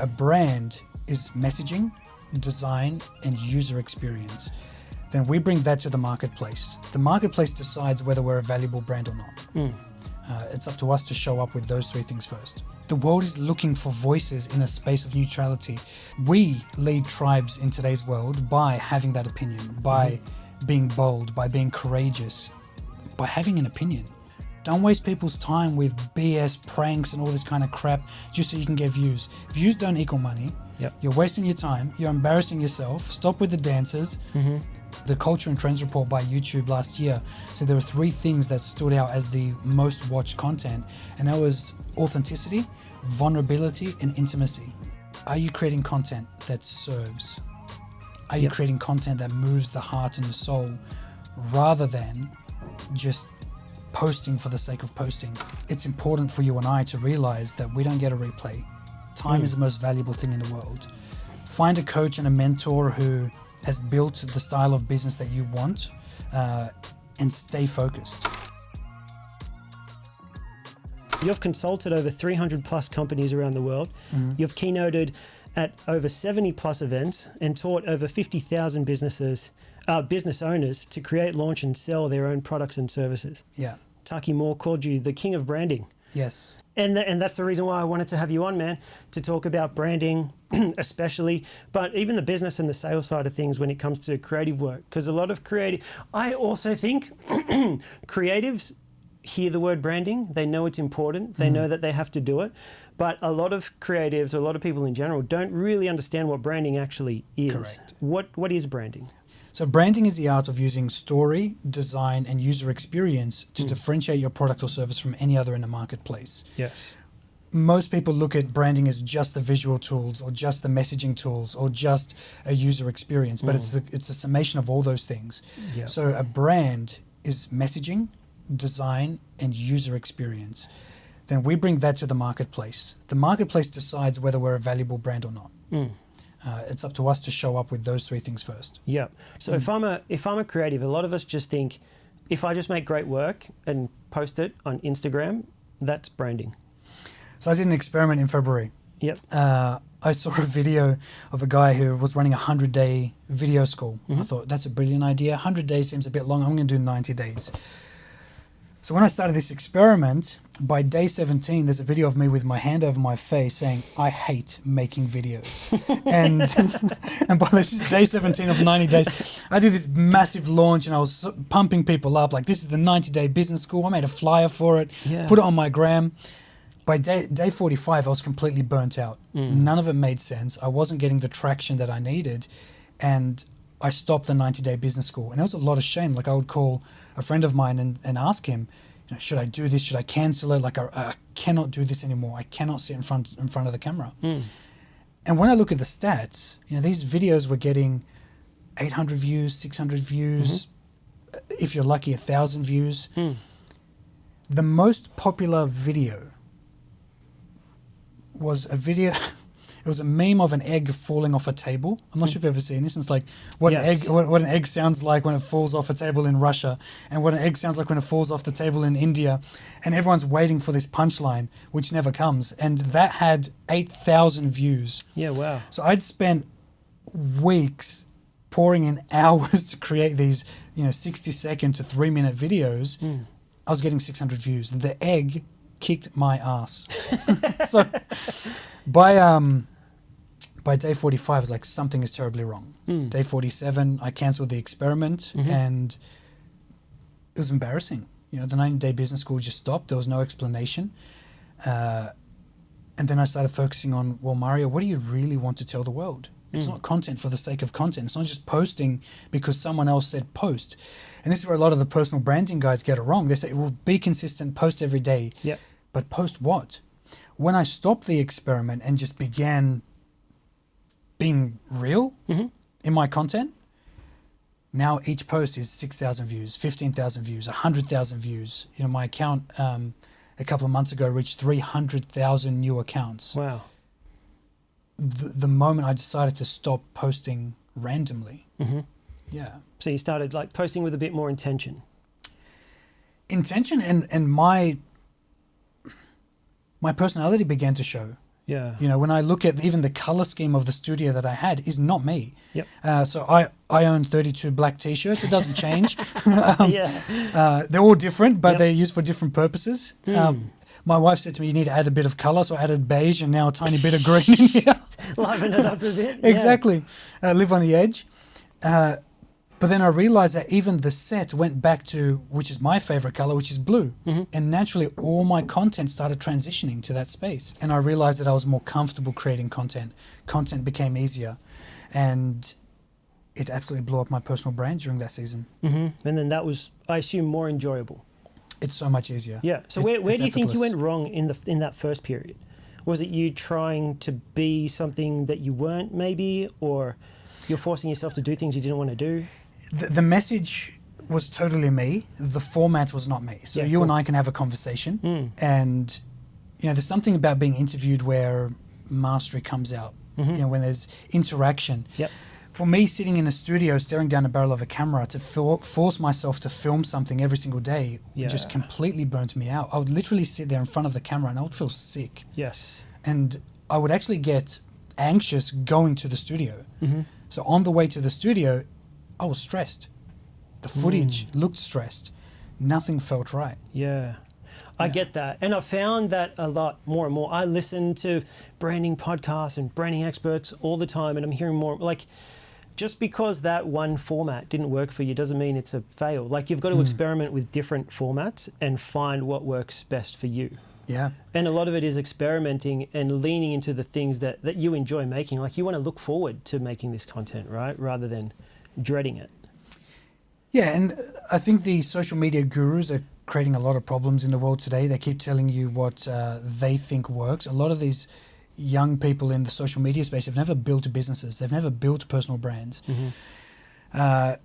a brand is messaging, design, and user experience. Then we bring that to the marketplace. The marketplace decides whether we're a valuable brand or not. It's up to us to show up with those three things first. The world is looking for voices in a space of neutrality. We lead tribes in today's world by having that opinion, by being bold, by being courageous, by having an opinion. Don't waste people's time with BS pranks and all this kind of crap just so you can get views. Views don't equal money. Yep. You're wasting your time. You're embarrassing yourself. Stop with the dances. The Culture and Trends report by YouTube last year said there were 3 things that stood out as the most watched content, and that was authenticity, vulnerability, and intimacy. Are you creating content that serves? Are you creating content that moves the heart and the soul rather than just posting for the sake of posting? It's important for you and I to realize that we don't get a replay. Time is the most valuable thing in the world. Find a coach and a mentor who has built the style of business that you want, and stay focused. You've consulted over 300 plus companies around the world. You've keynoted at over 70 plus events and taught over 50,000 business owners to create, launch, and sell their own products and services. Yeah. Taki Moore called you the king of branding. Yes. And that's the reason why I wanted to have you on, man, to talk about branding especially, but even the business and the sales side of things when it comes to creative work. Because a lot of I also think creatives hear the word branding, they know it's important, they know that they have to do it, but a lot of creatives, or a lot of people in general, don't really understand what branding actually is. Correct. What is branding? So branding is the art of using story, design, and user experience to differentiate your product or service from any other in the marketplace. Yes. Most people look at branding as just the visual tools or just the messaging tools or just a user experience, but it's a summation of all those things. Yeah. So a brand is messaging, design, and user experience. Then we bring that to the marketplace. The marketplace decides whether we're a valuable brand or not. It's up to us to show up with those 3 things first. Yeah. So if I'm a creative, a lot of us just think, if I just make great work and post it on Instagram, that's branding. So I did an experiment in February. Yep. I saw a video of a guy who was running a 100-day video school. I thought, that's a brilliant idea. 100 days seems a bit long. I'm going to do 90 days. So when I started this experiment, by day 17, there's a video of me with my hand over my face saying, I hate making videos. and by this is day 17 of 90 days, I did this massive launch and I was pumping people up. Like, this is the 90-day business school. I made a flyer for it, put it on my gram. By day 45, I was completely burnt out. None of it made sense. I wasn't getting the traction that I needed. And I stopped the 90-day business school. And there was a lot of shame. Like, I would call a friend of mine and ask him, should I do this? Should I cancel it? Like, I cannot do this anymore. I cannot sit in front of the camera. And when I look at the stats, these videos were getting 800 views, 600 views, if you're lucky, 1,000 views. The most popular video was a video. It was a meme of an egg falling off a table. I'm not sure if you've ever seen this. It's like what an egg sounds like when it falls off a table in Russia, and what an egg sounds like when it falls off the table in India. And everyone's waiting for this punchline, which never comes. And that had 8,000 views. Yeah, wow. So I'd spent weeks pouring in hours to create these, 60-second to 3-minute videos. I was getting 600 views. The egg kicked my ass. So by day 45, I was like, something is terribly wrong. Day 47, I canceled the experiment, and it was embarrassing. The 90-day business school just stopped. There was no explanation. And then I started focusing on, well, Mario, what do you really want to tell the world? It's not content for the sake of content. It's not just posting because someone else said post. And this is where a lot of the personal branding guys get it wrong. They say, well, be consistent, post every day. Yeah. But post what? When I stopped the experiment and just began being real in my content, now each post is 6,000 views, 15,000 views, 100,000 views. My account a couple of months ago reached 300,000 new accounts. Wow. The moment I decided to stop posting randomly. Yeah. So you started like posting with a bit more intention. And my personality began to show. Yeah. You know, when I look at even the color scheme of the studio that I had is not me. Yep. So I own 32 black T-shirts. It doesn't change. Yeah. They're all different, but Yep. they're used for different purposes. My wife said to me, you need to add a bit of color. So I added beige and now a tiny bit of green in here. Liven it up a bit. Yeah. Exactly. Live on the edge. But then I realized that even the set went back to, which is my favorite color, which is blue. And naturally, all my content started transitioning to that space. And I realized that I was more comfortable creating content. Content became easier. And it absolutely blew up my personal brand during that season. And then that was, I assume, more enjoyable. It's so much easier. Yeah. So It's- where it's do you think you effortless. went wrong in that first period? Was it you trying to be something that you weren't, maybe, or you're forcing yourself to do things you didn't want to do? The message was totally me. The format was not me. So Yeah, you cool. and I can have a conversation. And, you know, there's something about being interviewed where mastery comes out, you know, when there's interaction. Yep. For me, sitting in a studio, staring down the barrel of a camera to force myself to film something every single day just Yeah. completely burnt me out. I would literally sit there in front of the camera and I would feel sick. Yes. And I would actually get anxious going to the studio. So on the way to the studio, I was stressed. The footage looked stressed. Nothing felt right. Yeah. I get that. And I found that a lot more and more. I listen to branding podcasts and branding experts all the time, and I'm hearing more, like, just because that one format didn't work for you doesn't mean it's a fail. Like, you've got to experiment with different formats and find what works best for you. Yeah. And a lot of it is experimenting and leaning into the things that you enjoy making. Like, you want to look forward to making this content, right? Rather than dreading it. Yeah, and I think the social media gurus are creating a lot of problems in the world today. They keep telling you what they think works. A lot of these young people in the social media space have never built businesses. They've never built personal brands. You know,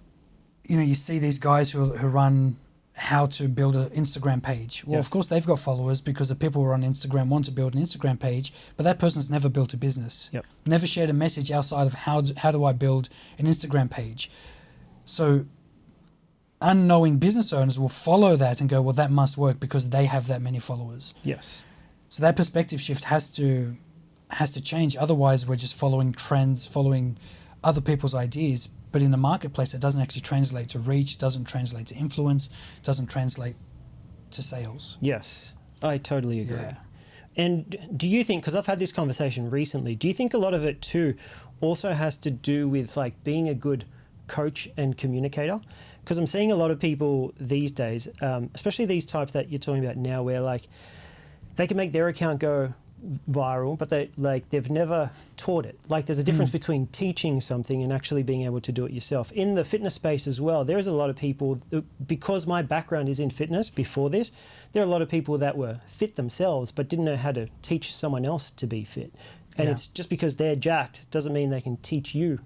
you see these guys who run how to build an Instagram page. Well, Yeah. of course, they've got followers because the people who are on Instagram want to build an Instagram page, but that person's never built a business. Yep. Never shared a message outside of how do I build an Instagram page. So unknowing business owners will follow that and go, well, that must work because they have that many followers. Yes. So that perspective shift has to change. Otherwise, we're just following trends, following other people's ideas. But in the marketplace, it doesn't actually translate to reach, doesn't translate to influence, doesn't translate to sales. Yes. I totally agree. Yeah. And do you think, because I've had this conversation recently, do you think a lot of it too also has to do with like being a good coach and communicator? Because I'm seeing a lot of people these days, especially these types that you're talking about now, where like they can make their account go viral, but they've never taught it. Like, there's a difference between teaching something and actually being able to do it yourself. In the fitness space as well, there is a lot of people, because my background is in fitness before this, there are a lot of people that were fit themselves but didn't know how to teach someone else to be fit. And Yeah. it's just because they're jacked doesn't mean they can teach you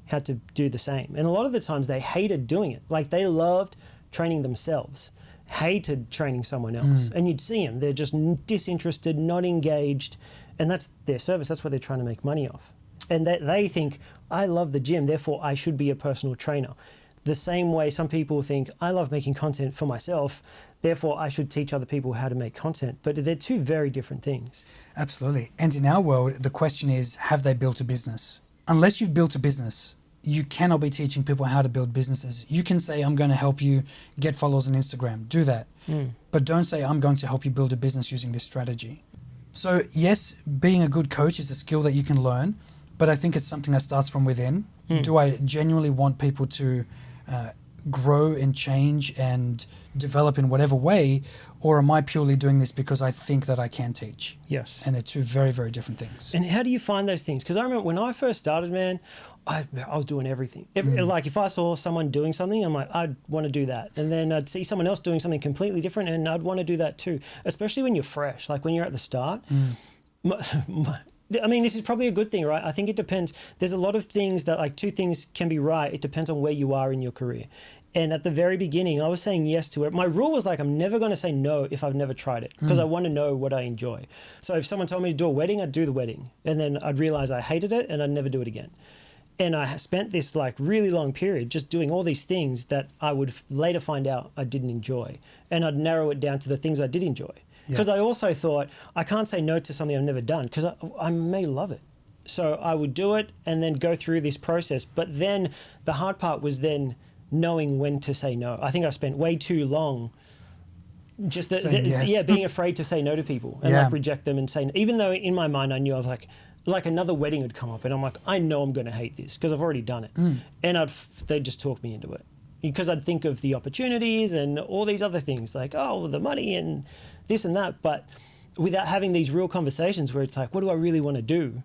how to do the same. And a lot of the times they hated doing it. Like, they loved training themselves, hated training someone else. And you'd see them, they're just disinterested, not engaged, and that's their service. That's what they're trying to make money off. And they think, I love the gym, therefore I should be a personal trainer. The same way some people think, I love making content for myself, therefore I should teach other people how to make content. But they're two very different things. Absolutely. And in our world, the question is, have they built a business? Unless you've built a business, you cannot be teaching people how to build businesses. You can say, I'm going to help you get followers on Instagram. Do that. But don't say, I'm going to help you build a business using this strategy. So yes, being a good coach is a skill that you can learn, but I think it's something that starts from within. Do I genuinely want people to grow and change and develop in whatever way, or am I purely doing this because I think that I can teach? Yes. And they're two very, very different things. And how do you find those things? Because I remember when I first started, man, I was doing everything. Like, if I saw someone doing something, I'm like, I'd want to do that. And then I'd see someone else doing something completely different, and I'd want to do that too. Especially when you're fresh, like when you're at the start. I mean, this is probably a good thing, right? I think it depends. There's a lot of things that, like, two things can be right. It depends on where you are in your career. And at the very beginning, I was saying yes to it. My rule was like, I'm never going to say no if I've never tried it, because I want to know what I enjoy. So if someone told me to do a wedding, I'd do the wedding. And then I'd realize I hated it and I'd never do it again. And I spent this like really long period just doing all these things that I would later find out I didn't enjoy. And I'd narrow it down to the things I did enjoy. Because I also thought, I can't say no to something I've never done because I may love it. So I would do it and then go through this process. But then the hard part was then knowing when to say no. I think I spent way too long just being afraid to say no to people and like reject them and say, even though in my mind I knew I was like another wedding would come up and I'm like, I know I'm going to hate this because I've already done it. And they'd just talk me into it because I'd think of the opportunities and all these other things like, oh, the money and this and that. But without having these real conversations where it's like, what do I really want to do?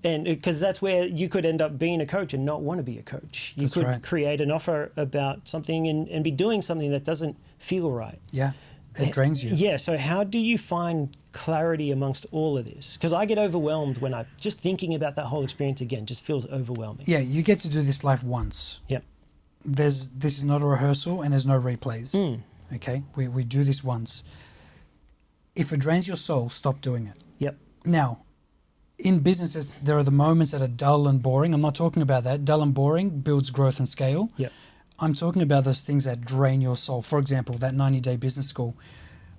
And because that's where you could end up being a coach and not want to be a coach. You could create an offer about something and be doing something that doesn't feel right. Yeah. It drains you. Yeah. So how do you find clarity amongst all of this? Because I get overwhelmed when just thinking about that whole experience again just feels overwhelming. Yeah. You get to do this life once. Yep. This is not a rehearsal and there's no replays. Okay. We do this once. If it drains your soul, stop doing it. Yep. Now, in businesses, there are the moments that are dull and boring. I'm not talking about that. Dull and boring builds growth and scale. Yep. I'm talking about those things that drain your soul. For example, that 90-day business school.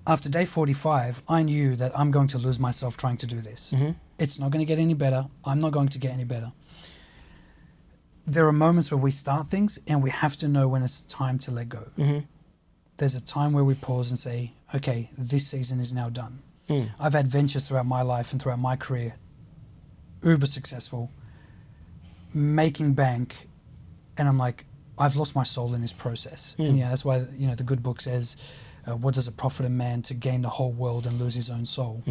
After day 45, I knew that I'm going to lose myself trying to do this. It's not going to get any better. I'm not going to get any better. There are moments where we start things and we have to know when it's time to let go. There's a time where we pause and say, okay, this season is now done. I've had ventures throughout my life and throughout my career, uber successful, making bank, and I'm like, I've lost my soul in this process. And yeah, that's why, the good book says, what does it profit a man to gain the whole world and lose his own soul?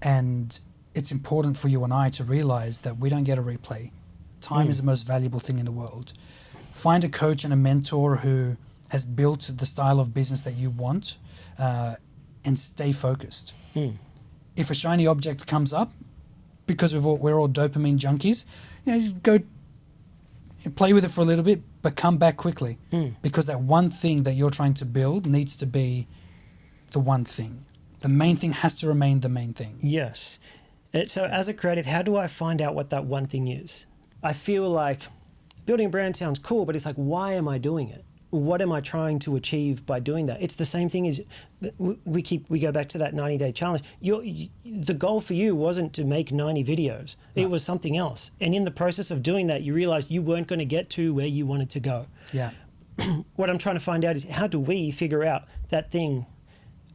And it's important for you and I to realize that we don't get a replay. Time is the most valuable thing in the world. Find a coach and a mentor who has built the style of business that you want, and stay focused. If a shiny object comes up, because we're all dopamine junkies, just go play with it for a little bit, but come back quickly. Because that one thing that you're trying to build needs to be the one thing. The main thing has to remain the main thing. Yes. So as a creative, how do I find out what that one thing is? I feel like building a brand sounds cool, but it's like, why am I doing it? What am I trying to achieve by doing that? It's the same thing as we go back to that 90-day challenge. The goal for you wasn't to make 90 videos. It was something else. And in the process of doing that, you realized you weren't going to get to where you wanted to go. Yeah. What I'm trying to find out is how do we figure out that thing,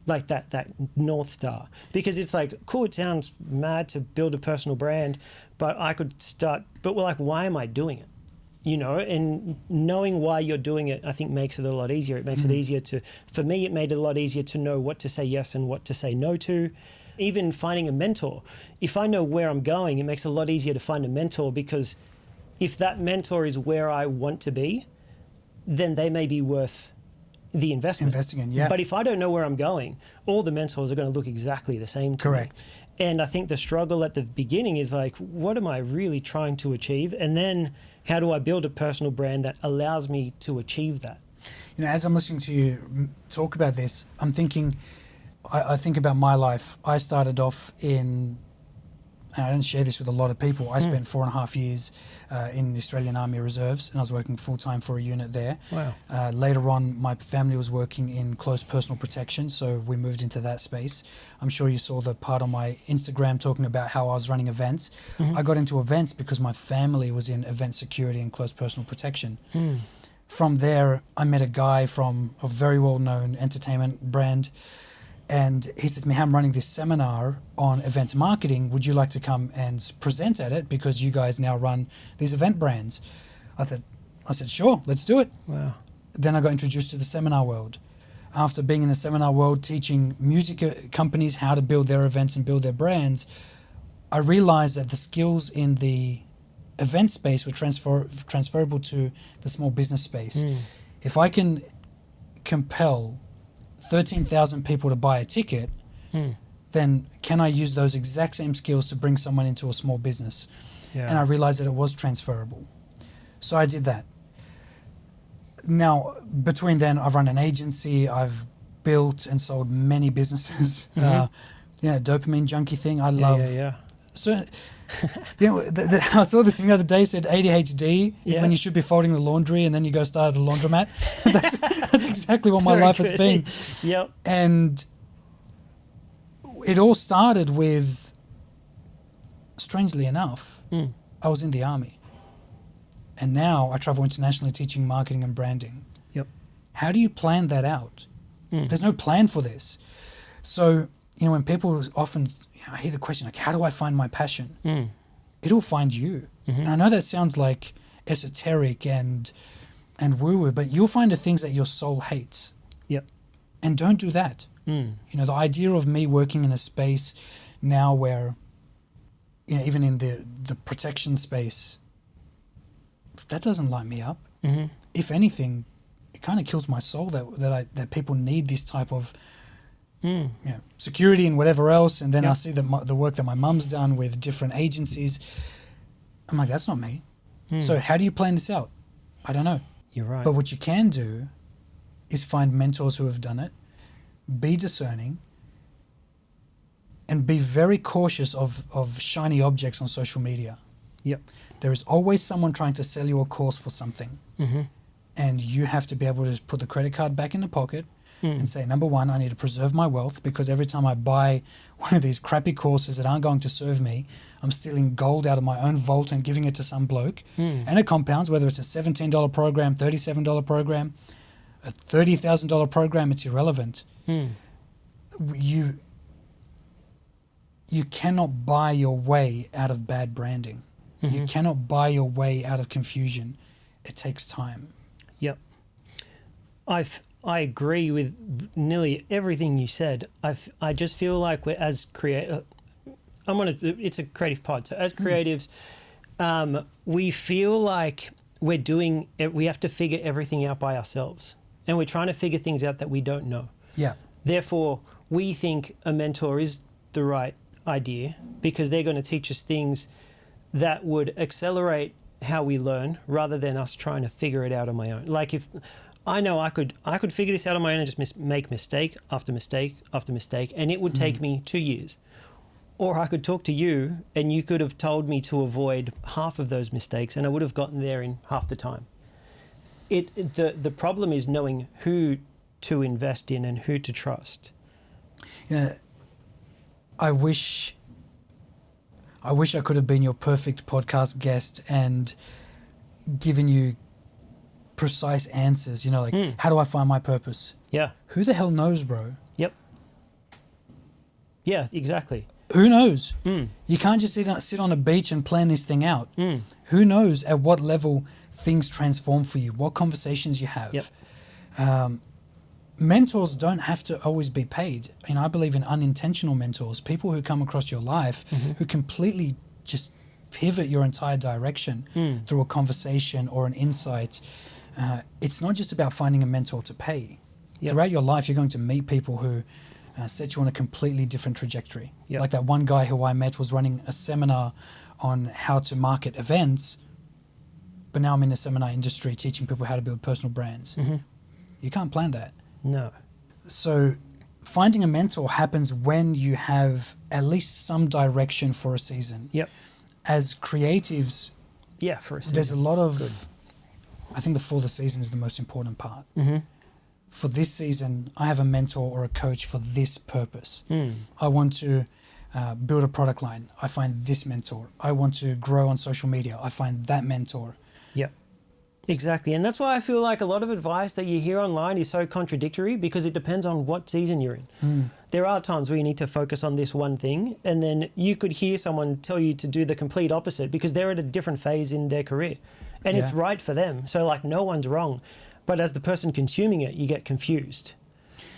like that North Star? Because it's like, cool, it sounds mad to build a personal brand, but why am I doing it? And knowing why you're doing it, I think makes it a lot easier. It makes it easier for me, it made it a lot easier to know what to say yes and what to say no to. Even finding a mentor. If I know where I'm going, it makes it a lot easier to find a mentor, because if that mentor is where I want to be, then they may be worth the investment. Investing in, yeah. But if I don't know where I'm going, all the mentors are going to look exactly the same to Correct. me. And I think the struggle at the beginning is like, what am I really trying to achieve? And then how do I build a personal brand that allows me to achieve that? As I'm listening to you talk about this, I'm thinking, I think about my life. I started off and I don't share this with a lot of people. I spent 4.5 years in the Australian Army Reserves, and I was working full-time for a unit there. Wow. Later on, my family was working in close personal protection, so we moved into that space. I'm sure you saw the part on my Instagram talking about how I was running events. I got into events because my family was in event security and close personal protection. From there, I met a guy from a very well-known entertainment brand, and he said to me, "I'm running this seminar on event marketing. Would you like to come and present at it, because you guys now run these event brands?" I said, "Sure, let's do it." Wow. Then I got introduced to the seminar world. After being in the seminar world, teaching music companies how to build their events and build their brands, I realized that the skills in the event space were transferable to the small business space. If I can compel 13,000 people to buy a ticket, then can I use those exact same skills to bring someone into a small business? Yeah. And I realized that it was transferable. So I did that. Now, between then, I've run an agency. I've built and sold many businesses. Dopamine junkie thing. I love. Yeah. So, I saw this thing the other day. Said ADHD is when you should be folding the laundry and then you go start at the laundromat. that's exactly what my life has been. Yep. And it all started with, strangely enough, I was in the army. And now I travel internationally teaching marketing and branding. Yep. How do you plan that out? There's no plan for this. So, when people often, I hear the question, like, how do I find my passion? It'll find you. And I know that sounds like esoteric and woo-woo, but you'll find the things that your soul hates. Yep. And don't do that. The idea of me working in a space now where, even in the protection space, that doesn't light me up. If anything, it kind of kills my soul that people need this type of security and whatever else. And then I see the work that my mum's done with different agencies. I'm like, that's not me. So how do you plan this out? I don't know. You're right. But what you can do is find mentors who have done it, be discerning, and be very cautious of shiny objects on social media. Yep. There is always someone trying to sell you a course for something. And you have to be able to put the credit card back in the pocket and say, number one, I need to preserve my wealth, because every time I buy one of these crappy courses that aren't going to serve me, I'm stealing gold out of my own vault and giving it to some bloke. And it compounds, whether it's a $17 program, $37 program, a $30,000 program, it's irrelevant. You cannot buy your way out of bad branding. You cannot buy your way out of confusion. It takes time. Yep. I agree with nearly everything you said. I just feel like we're, as it's a creative pod. So as creatives, we feel like we have to figure everything out by ourselves. And we're trying to figure things out that we don't know. Yeah. Therefore, we think a mentor is the right idea because they're going to teach us things that would accelerate how we learn rather than us trying to figure it out on my own. Like if I know I could figure this out on my own and just make mistake after mistake after mistake, and it would take me 2 years. Or I could talk to you and you could have told me to avoid half of those mistakes and I would have gotten there in half the time. The problem is knowing who to invest in and who to trust. Yeah, I wish I could have been your perfect podcast guest and given you precise answers, how do I find my purpose? Yeah. Who the hell knows, bro? Yep. Yeah, exactly. Who knows? You can't just sit on a beach and plan this thing out. Who knows at what level things transform for you, what conversations you have. Yep. Mentors don't have to always be paid. I believe in unintentional mentors, people who come across your life who completely just pivot your entire direction through a conversation or an insight. It's not just about finding a mentor to pay. Yep. Throughout your life, you're going to meet people who set you on a completely different trajectory. Yep. Like that one guy who I met was running a seminar on how to market events, but now I'm in the seminar industry teaching people how to build personal brands. You can't plan that. No. So finding a mentor happens when you have at least some direction for a season. Yep. As creatives, for a season. there's a lot of, I think for the season is the most important part. For this season, I have a mentor or a coach for this purpose. I want to build a product line. I find this mentor. I want to grow on social media. I find that mentor. Yep. Exactly. And that's why I feel like a lot of advice that you hear online is so contradictory because it depends on what season you're in. There are times where you need to focus on this one thing, and then you could hear someone tell you to do the complete opposite because they're at a different phase in their career. And it's right for them. So no one's wrong. But as the person consuming it, you get confused.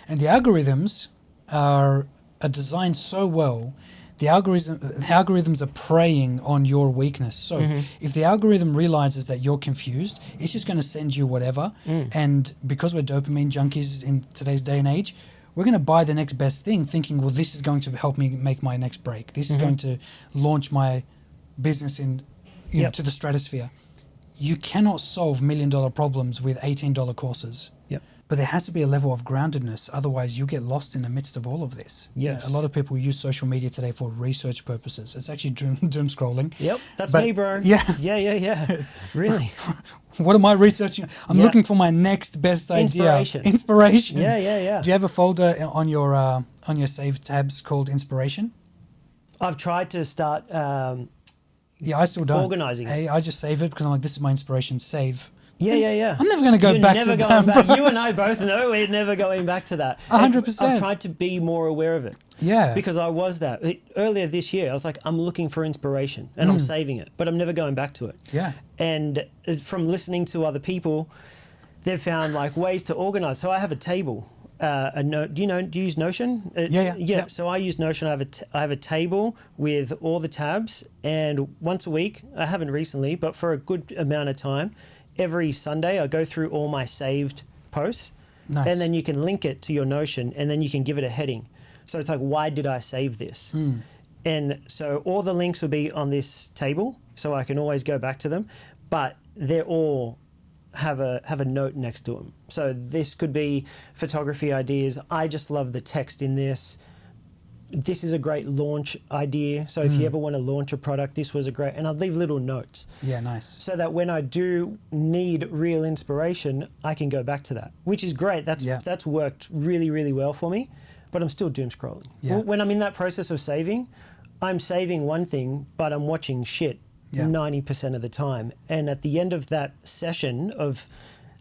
And the algorithms are designed so well. The algorithms are preying on your weakness. So if the algorithm realizes that you're confused, it's just going to send you whatever. And because we're dopamine junkies in today's day and age, we're going to buy the next best thing thinking, well, this is going to help me make my next break. This is going to launch my business in to the stratosphere. You cannot solve $1 million problems with $18 courses. Yep. But there has to be a level of groundedness. Otherwise, you get lost in the midst of all of this. Yes. A lot of people use social media today for research purposes. It's actually doom scrolling. Yep. That's me, bro. Yeah. Yeah. Really. What am I researching? I'm Yeah. looking for my next best idea. Inspiration. Inspiration. Yeah. Do you have a folder on your saved tabs called inspiration? I've tried to start Yeah, I still don't. organizing it. Hey, I just save it because I'm like, this is my inspiration. Save. Yeah. I'm never going to go You're back never to going that. back. You and I both know we're never going back to that. 100%. I've tried to be more aware of it. Yeah. Because I was that. Earlier this year, I was like, I'm looking for inspiration and I'm saving it, but I'm never going back to it. Yeah. And from listening to other people, they've found like ways to organize. So I have a table. A note. Do you use Notion? Yeah. So I use Notion. I have a table with all the tabs, and once a week, I haven't recently, but for a good amount of time, every Sunday I go through all my saved posts, Nice. and then you can link it to your Notion, and then you can give it a heading. So it's like, why did I save this? And so all the links will be on this table, so I can always go back to them, but they're all have a note next to them. So this could be photography ideas. I just love the text in this. This is a great launch idea. So if you ever want to launch a product, this was a great, and I'll leave little notes. Yeah, nice. So that when I do need real inspiration, I can go back to that, which is great. That's worked really, really well for me, but I'm still doom scrolling. Yeah. When I'm in that process of saving, I'm saving one thing, but I'm watching shit 90% of the time. And at the end of that session of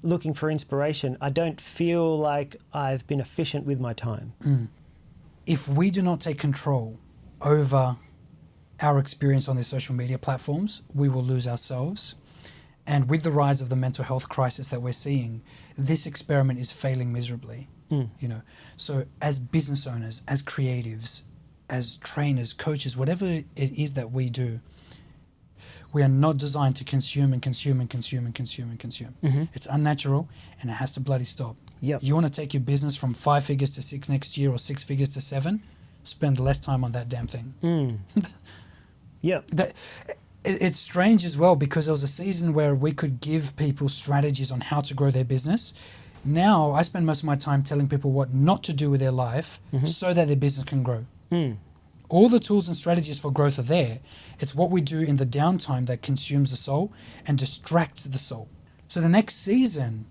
looking for inspiration, I don't feel like I've been efficient with my time. If we do not take control over our experience on these social media platforms, we will lose ourselves. And with the rise of the mental health crisis that we're seeing, this experiment is failing miserably. So as business owners, as creatives, as trainers, coaches, whatever it is that we do, we are not designed to consume and consume and consume and consume and consume. It's unnatural and it has to bloody stop. Yep. You want to take your business from 5 figures to 6 next year or 6 figures to 7, spend less time on that damn thing. Yeah. It's strange as well because there was a season where we could give people strategies on how to grow their business. Now I spend most of my time telling people what not to do with their life so that their business can grow. All the tools and strategies for growth are there. It's what we do in the downtime that consumes the soul and distracts the soul. So the next season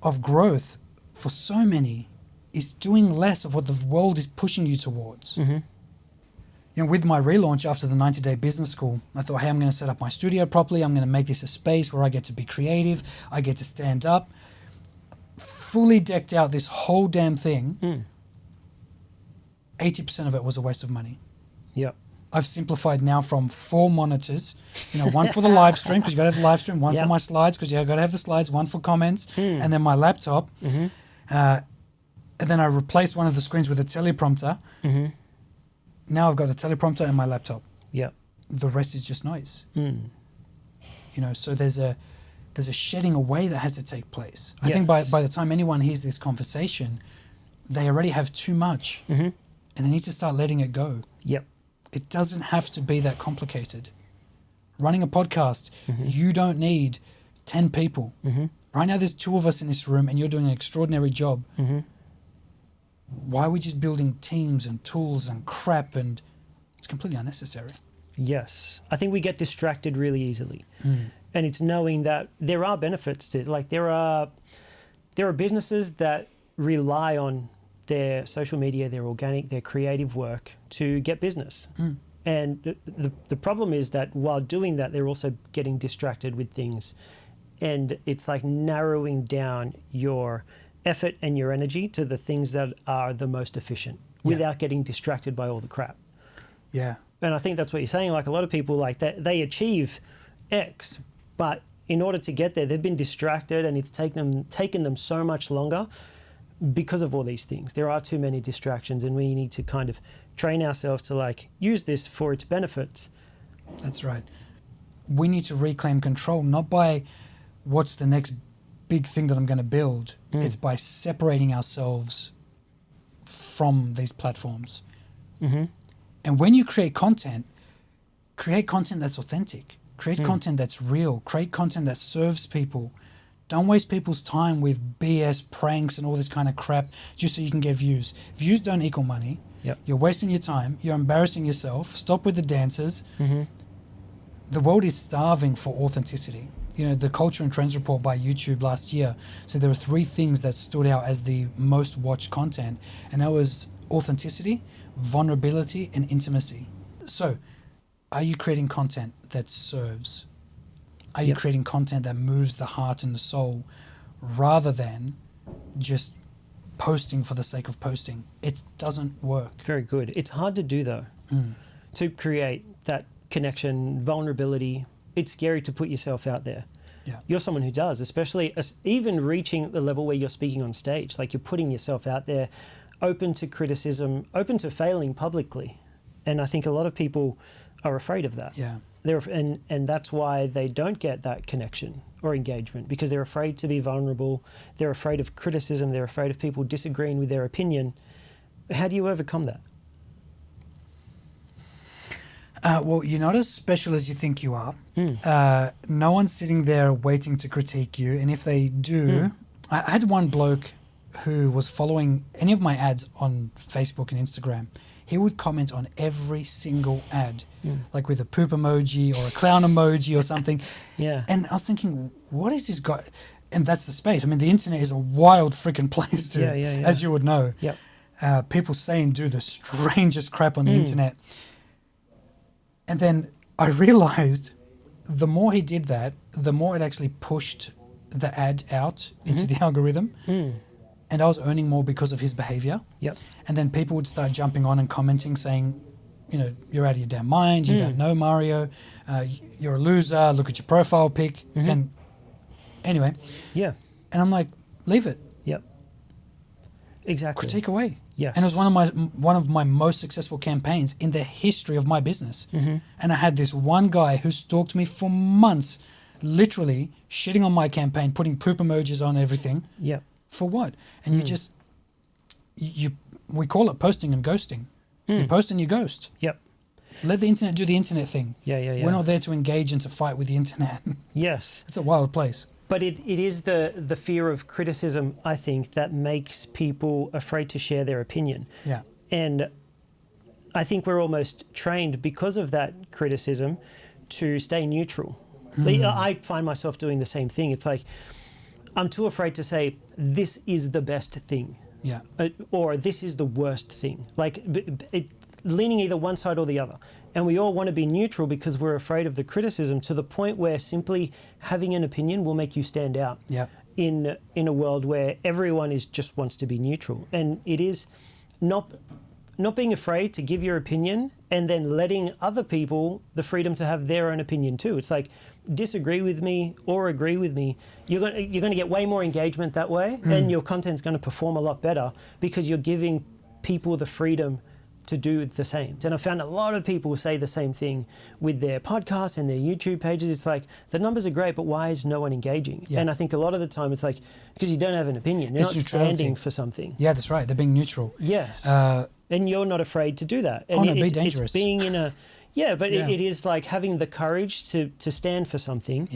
of growth for so many is doing less of what the world is pushing you towards. With my relaunch after the 90-day business school, I thought, hey, I'm going to set up my studio properly. I'm going to make this a space where I get to be creative. I get to stand up. Fully decked out this whole damn thing. 80% of it was a waste of money. Yep. I've simplified now from 4 monitors, one for the live stream, because you got to have the live stream, one for my slides, because you got to have the slides, one for comments, and then my laptop. And then I replaced one of the screens with a teleprompter. Now I've got a teleprompter and my laptop. Yep. The rest is just noise. So there's a shedding away that has to take place. I think by the time anyone hears this conversation, they already have too much. And they need to start letting it go. Yep. It doesn't have to be that complicated. Running a podcast, you don't need 10 people. Right now there's 2 of us in this room and you're doing an extraordinary job. Why are we just building teams and tools and crap, and it's completely unnecessary. Yes. I think we get distracted really easily. And it's knowing that there are benefits to it. Like there are businesses that rely on their social media, their organic, their creative work to get business. And the problem is that while doing that, they're also getting distracted with things. And it's like narrowing down your effort and your energy to the things that are the most efficient without getting distracted by all the crap. Yeah. And I think that's what you're saying. Like a lot of people, like they achieve X, but in order to get there, they've been distracted and it's taken them so much longer because of all these things. There are too many distractions and we need to kind of train ourselves to like use this for its benefits. That's right. We need to reclaim control, not by what's the next big thing that I'm going to build. It's by separating ourselves from these platforms. And when you create content that's authentic. Create content that's real. Create content that serves people. Don't waste people's time with BS pranks and all this kind of crap just so you can get views. Views don't equal money. You're wasting your time. You're embarrassing yourself. Stop with the dances. The world is starving for authenticity. the Culture and Trends report by YouTube last year. So there were 3 things that stood out as the most watched content, and that was authenticity, vulnerability, and intimacy. So, are you creating content that serves? Are you creating content that moves the heart and the soul, rather than just posting for the sake of posting? It doesn't work. Very good. It's hard to do though, to create that connection, vulnerability. It's scary to put yourself out there. Yeah. You're someone who does, especially even reaching the level where you're speaking on stage, like you're putting yourself out there, open to criticism, open to failing publicly. And I think a lot of people are afraid of that. Yeah. And that's why they don't get that connection or engagement, because they're afraid to be vulnerable. They're afraid of criticism. They're afraid of people disagreeing with their opinion. How do you overcome that? Well, you're not as special as you think you are. No one's sitting there waiting to critique you. And if they do, I had one bloke who was following any of my ads on Facebook and Instagram. He would comment on every single ad, like with a poop emoji or a clown emoji or something. Yeah. And I was thinking, what is this guy? And that's the space. I mean, the internet is a wild freaking place to, as you would know. Yep. People say and do the strangest crap on the internet. And then I realized the more he did that, the more it actually pushed the ad out into the algorithm. And I was earning more because of his behavior. Yep. And then people would start jumping on and commenting saying, you're out of your damn mind. You don't know Mario. You're a loser. Look at your profile pic. And anyway. Yeah. And I'm like, leave it. Yep. Exactly. Critique away. Yes. And it was one of my most successful campaigns in the history of my business. And I had this one guy who stalked me for months, literally shitting on my campaign, putting poop emojis on everything. Yep. For what? And we call it posting and ghosting. You post and you ghost. Yep. Let the internet do the internet thing. Yeah. We're not there to engage and to fight with the internet. Yes. It's a wild place. But it is the fear of criticism, I think, that makes people afraid to share their opinion. Yeah. And I think we're almost trained because of that criticism to stay neutral. I find myself doing the same thing. It's like, I'm too afraid to say, this is the best thing. Yeah. Or this is the worst thing. Like leaning either one side or the other. And we all want to be neutral because we're afraid of the criticism, to the point where simply having an opinion will make you stand out. Yeah. In a world where everyone just wants to be neutral. And it is not being afraid to give your opinion and then letting other people the freedom to have their own opinion too. It's like, disagree with me or agree with me. You're going to get way more engagement that way, and your content's going to perform a lot better because you're giving people the freedom to do the same. And I found a lot of people say the same thing with their podcasts and their YouTube pages. It's like, the numbers are great, but why is no one engaging? Yeah. And I think a lot of the time it's like, because you don't have an opinion. You're not standing for something. Yeah, that's right. They're being neutral. Yes. And you're not afraid to do that. And be dangerous. It's being in a... Yeah, but it is like having the courage to stand for something,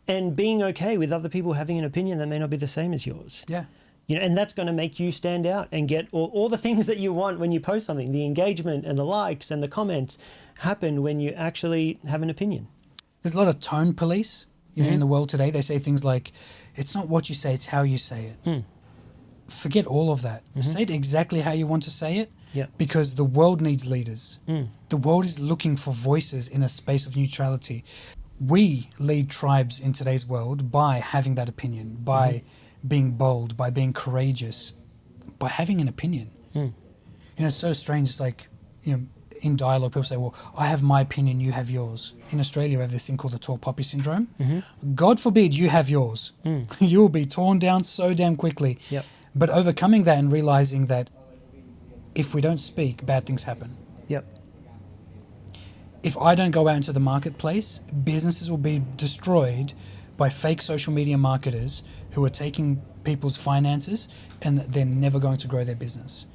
and being okay with other people having an opinion that may not be the same as yours. Yeah. And that's going to make you stand out and get all the things that you want when you post something. The engagement and the likes and the comments happen when you actually have an opinion. There's a lot of tone police, in the world today. They say things like, it's not what you say, it's how you say it. Forget all of that. Say it exactly how you want to say it. Yeah. Because the world needs leaders. The world is looking for voices in a space of neutrality. We lead tribes in today's world by having that opinion, by being bold, by being courageous, by having an opinion. It's so strange. It's like, in dialogue, people say, well, I have my opinion, you have yours. In Australia, we have this thing called the tall poppy syndrome. God forbid you have yours. You will be torn down so damn quickly. Yep. But overcoming that and realizing that if we don't speak, bad things happen. Yep. If I don't go out into the marketplace, businesses will be destroyed by fake social media marketers who are taking people's finances and they're never going to grow their business.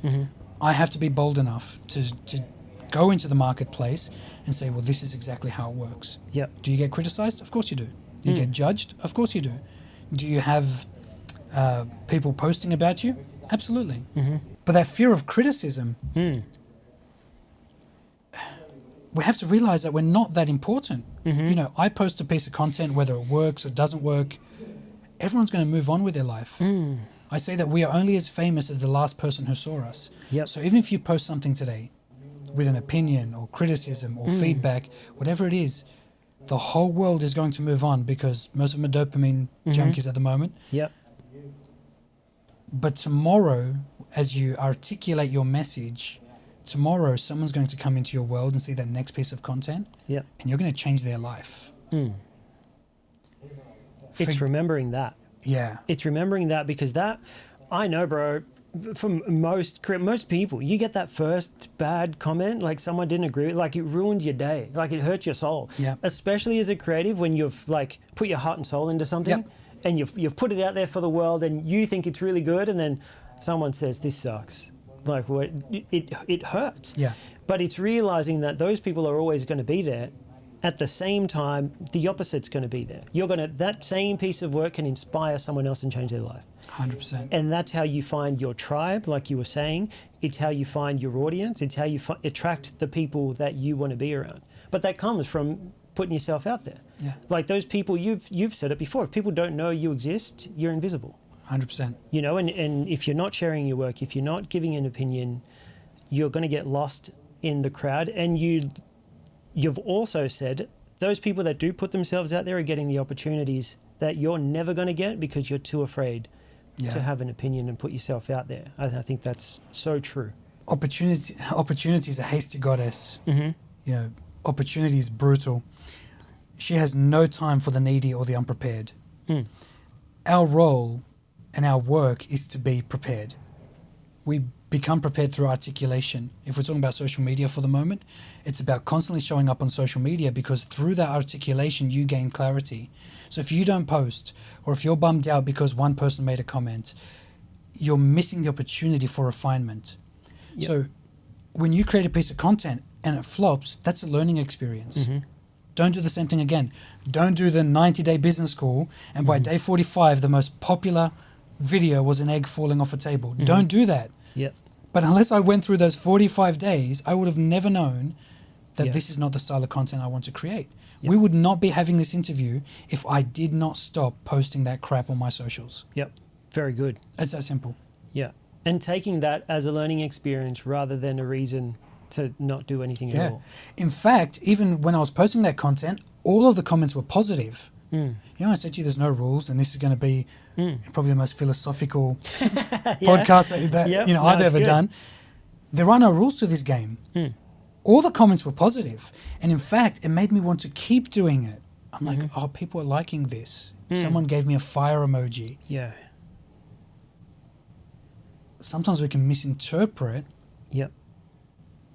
I have to be bold enough to go into the marketplace and say, well, this is exactly how it works. Yep. Do you get criticized? Of course you do. Do you get judged? Of course you do. Do you have people posting about you? Absolutely. But that fear of criticism, we have to realize that we're not that important. You know, I post a piece of content, whether it works or doesn't work, everyone's going to move on with their life. I say that we are only as famous as the last person who saw us. Yep. So even if you post something today with an opinion or criticism or feedback, whatever it is, the whole world is going to move on because most of them are dopamine junkies at the moment. Yep. But tomorrow, as you articulate your message, tomorrow someone's going to come into your world and see that next piece of content, Yep. and you're going to change their life. It's remembering that. Yeah. It's remembering that, because that, I know, bro, for most people, you get that first bad comment, like someone didn't agree, like it ruined your day, like it hurt your soul. Yeah. Especially as a creative, when you've like put your heart and soul into something, Yep. and you've put it out there for the world, and you think it's really good, and then someone says this sucks. Like what? It hurts. Yeah. But it's realizing that those people are always going to be there. At the same time, the opposite's going to be there. That same piece of work can inspire someone else and change their life. 100%. And that's how you find your tribe, like you were saying. It's how you find your audience. It's how you attract the people that you want to be around. But that comes from putting yourself out there. Yeah. Like those people, you've said it before. If people don't know you exist, you're invisible. 100%. You know, and if you're not sharing your work, if you're not giving an opinion, you're going to get lost in the crowd. And you've also said those people that do put themselves out there are getting the opportunities that you're never going to get because you're too afraid to have an opinion and put yourself out there. I think that's so true. Opportunity is a hasty goddess. You know, opportunity is brutal. She has no time for the needy or the unprepared. Our role and our work is to be prepared. We become prepared through articulation. If we're talking about social media for the moment, it's about constantly showing up on social media, because through that articulation, you gain clarity. So if you don't post, or if you're bummed out because one person made a comment, you're missing the opportunity for refinement. Yep. So when you create a piece of content and it flops, that's a learning experience. Don't do the same thing again. Don't do the 90-day business school, and by day 45, the most popular video was an egg falling off a table. Don't do that. Yep. But unless I went through those 45 days, I would have never known that this is not the style of content I want to create. We would not be having this interview if I did not stop posting that crap on my socials. Yep. Very good. It's that simple. Yeah. And taking that as a learning experience rather than a reason to not do anything at all. In fact, even when I was posting that content, all of the comments were positive. You know, I said to you, there's no rules, and this is going to be probably the most philosophical podcast that I've ever done. There are no rules to this game. All the comments were positive, and in fact, it made me want to keep doing it. I'm like, oh, people are liking this. Someone gave me a fire emoji. Yeah. Sometimes we can misinterpret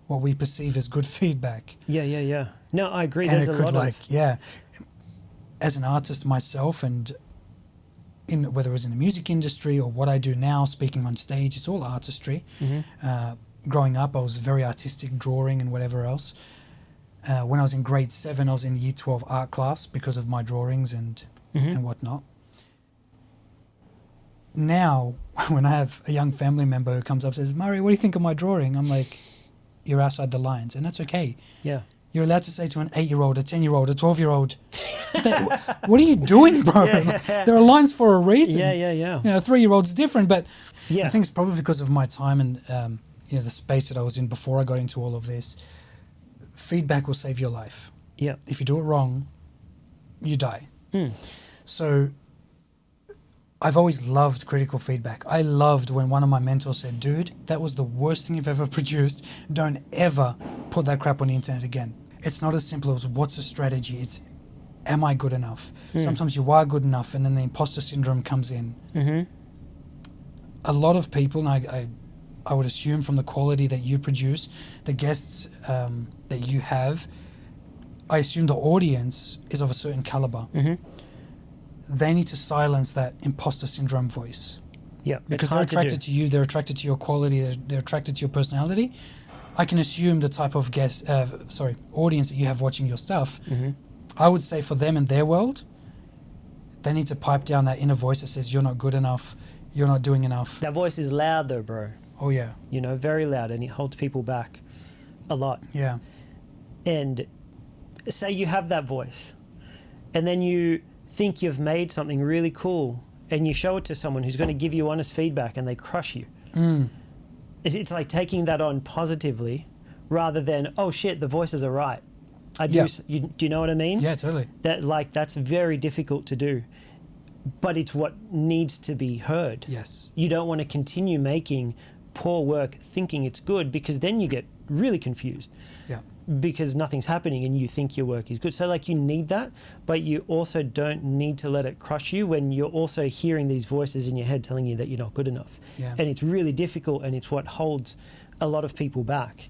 what we perceive as good feedback. Yeah. No, I agree. And There's it a could lot of... As an artist myself, and whether it's in the music industry or what I do now, speaking on stage, it's all artistry. Growing up, I was very artistic, drawing and whatever else. When I was in grade 7, I was in year 12 art class because of my drawings and whatnot. Now, when I have a young family member who comes up and says, Mario, what do you think of my drawing? I'm like, you're outside the lines, and that's okay. Yeah. You're allowed to say to an 8-year-old, a 10-year-old, a 12-year-old, what are you doing, bro? There are lines for a reason. Yeah. You know, a 3-year-old's different, but Yeah. I think it's probably because of my time and the space that I was in before I got into all of this. Feedback will save your life. Yeah. If you do it wrong, you die. So I've always loved critical feedback. I loved when one of my mentors said, dude, that was the worst thing you've ever produced. Don't ever put that crap on the internet again. It's not as simple as what's the strategy. It's, am I good enough? Sometimes you are good enough, and then the imposter syndrome comes in. A lot of people, and I would assume from the quality that you produce, the guests that you have, I assume the audience is of a certain caliber. They need to silence that imposter syndrome voice. Yeah, because they're attracted to you, they're attracted to your quality, they're attracted to your personality. I can assume the type of audience that you have watching your stuff. I would say for them in their world, they need to pipe down that inner voice that says you're not good enough, you're not doing enough. That voice is loud though, bro. Oh yeah. You know, very loud, and it holds people back a lot. Yeah. And say you have that voice, and then you think you've made something really cool, and you show it to someone who's going to give you honest feedback, and they crush you. It's like taking that on positively, rather than, oh shit, the voices are right. Do you know what I mean? Yeah, totally. That's very difficult to do, but it's what needs to be heard. Yes. You don't want to continue making poor work thinking it's good, because then you get really confused. Yeah. Because nothing's happening and you think your work is good. So like you need that, but you also don't need to let it crush you when you're also hearing these voices in your head telling you that you're not good enough. Yeah. And it's really difficult, and it's what holds a lot of people back.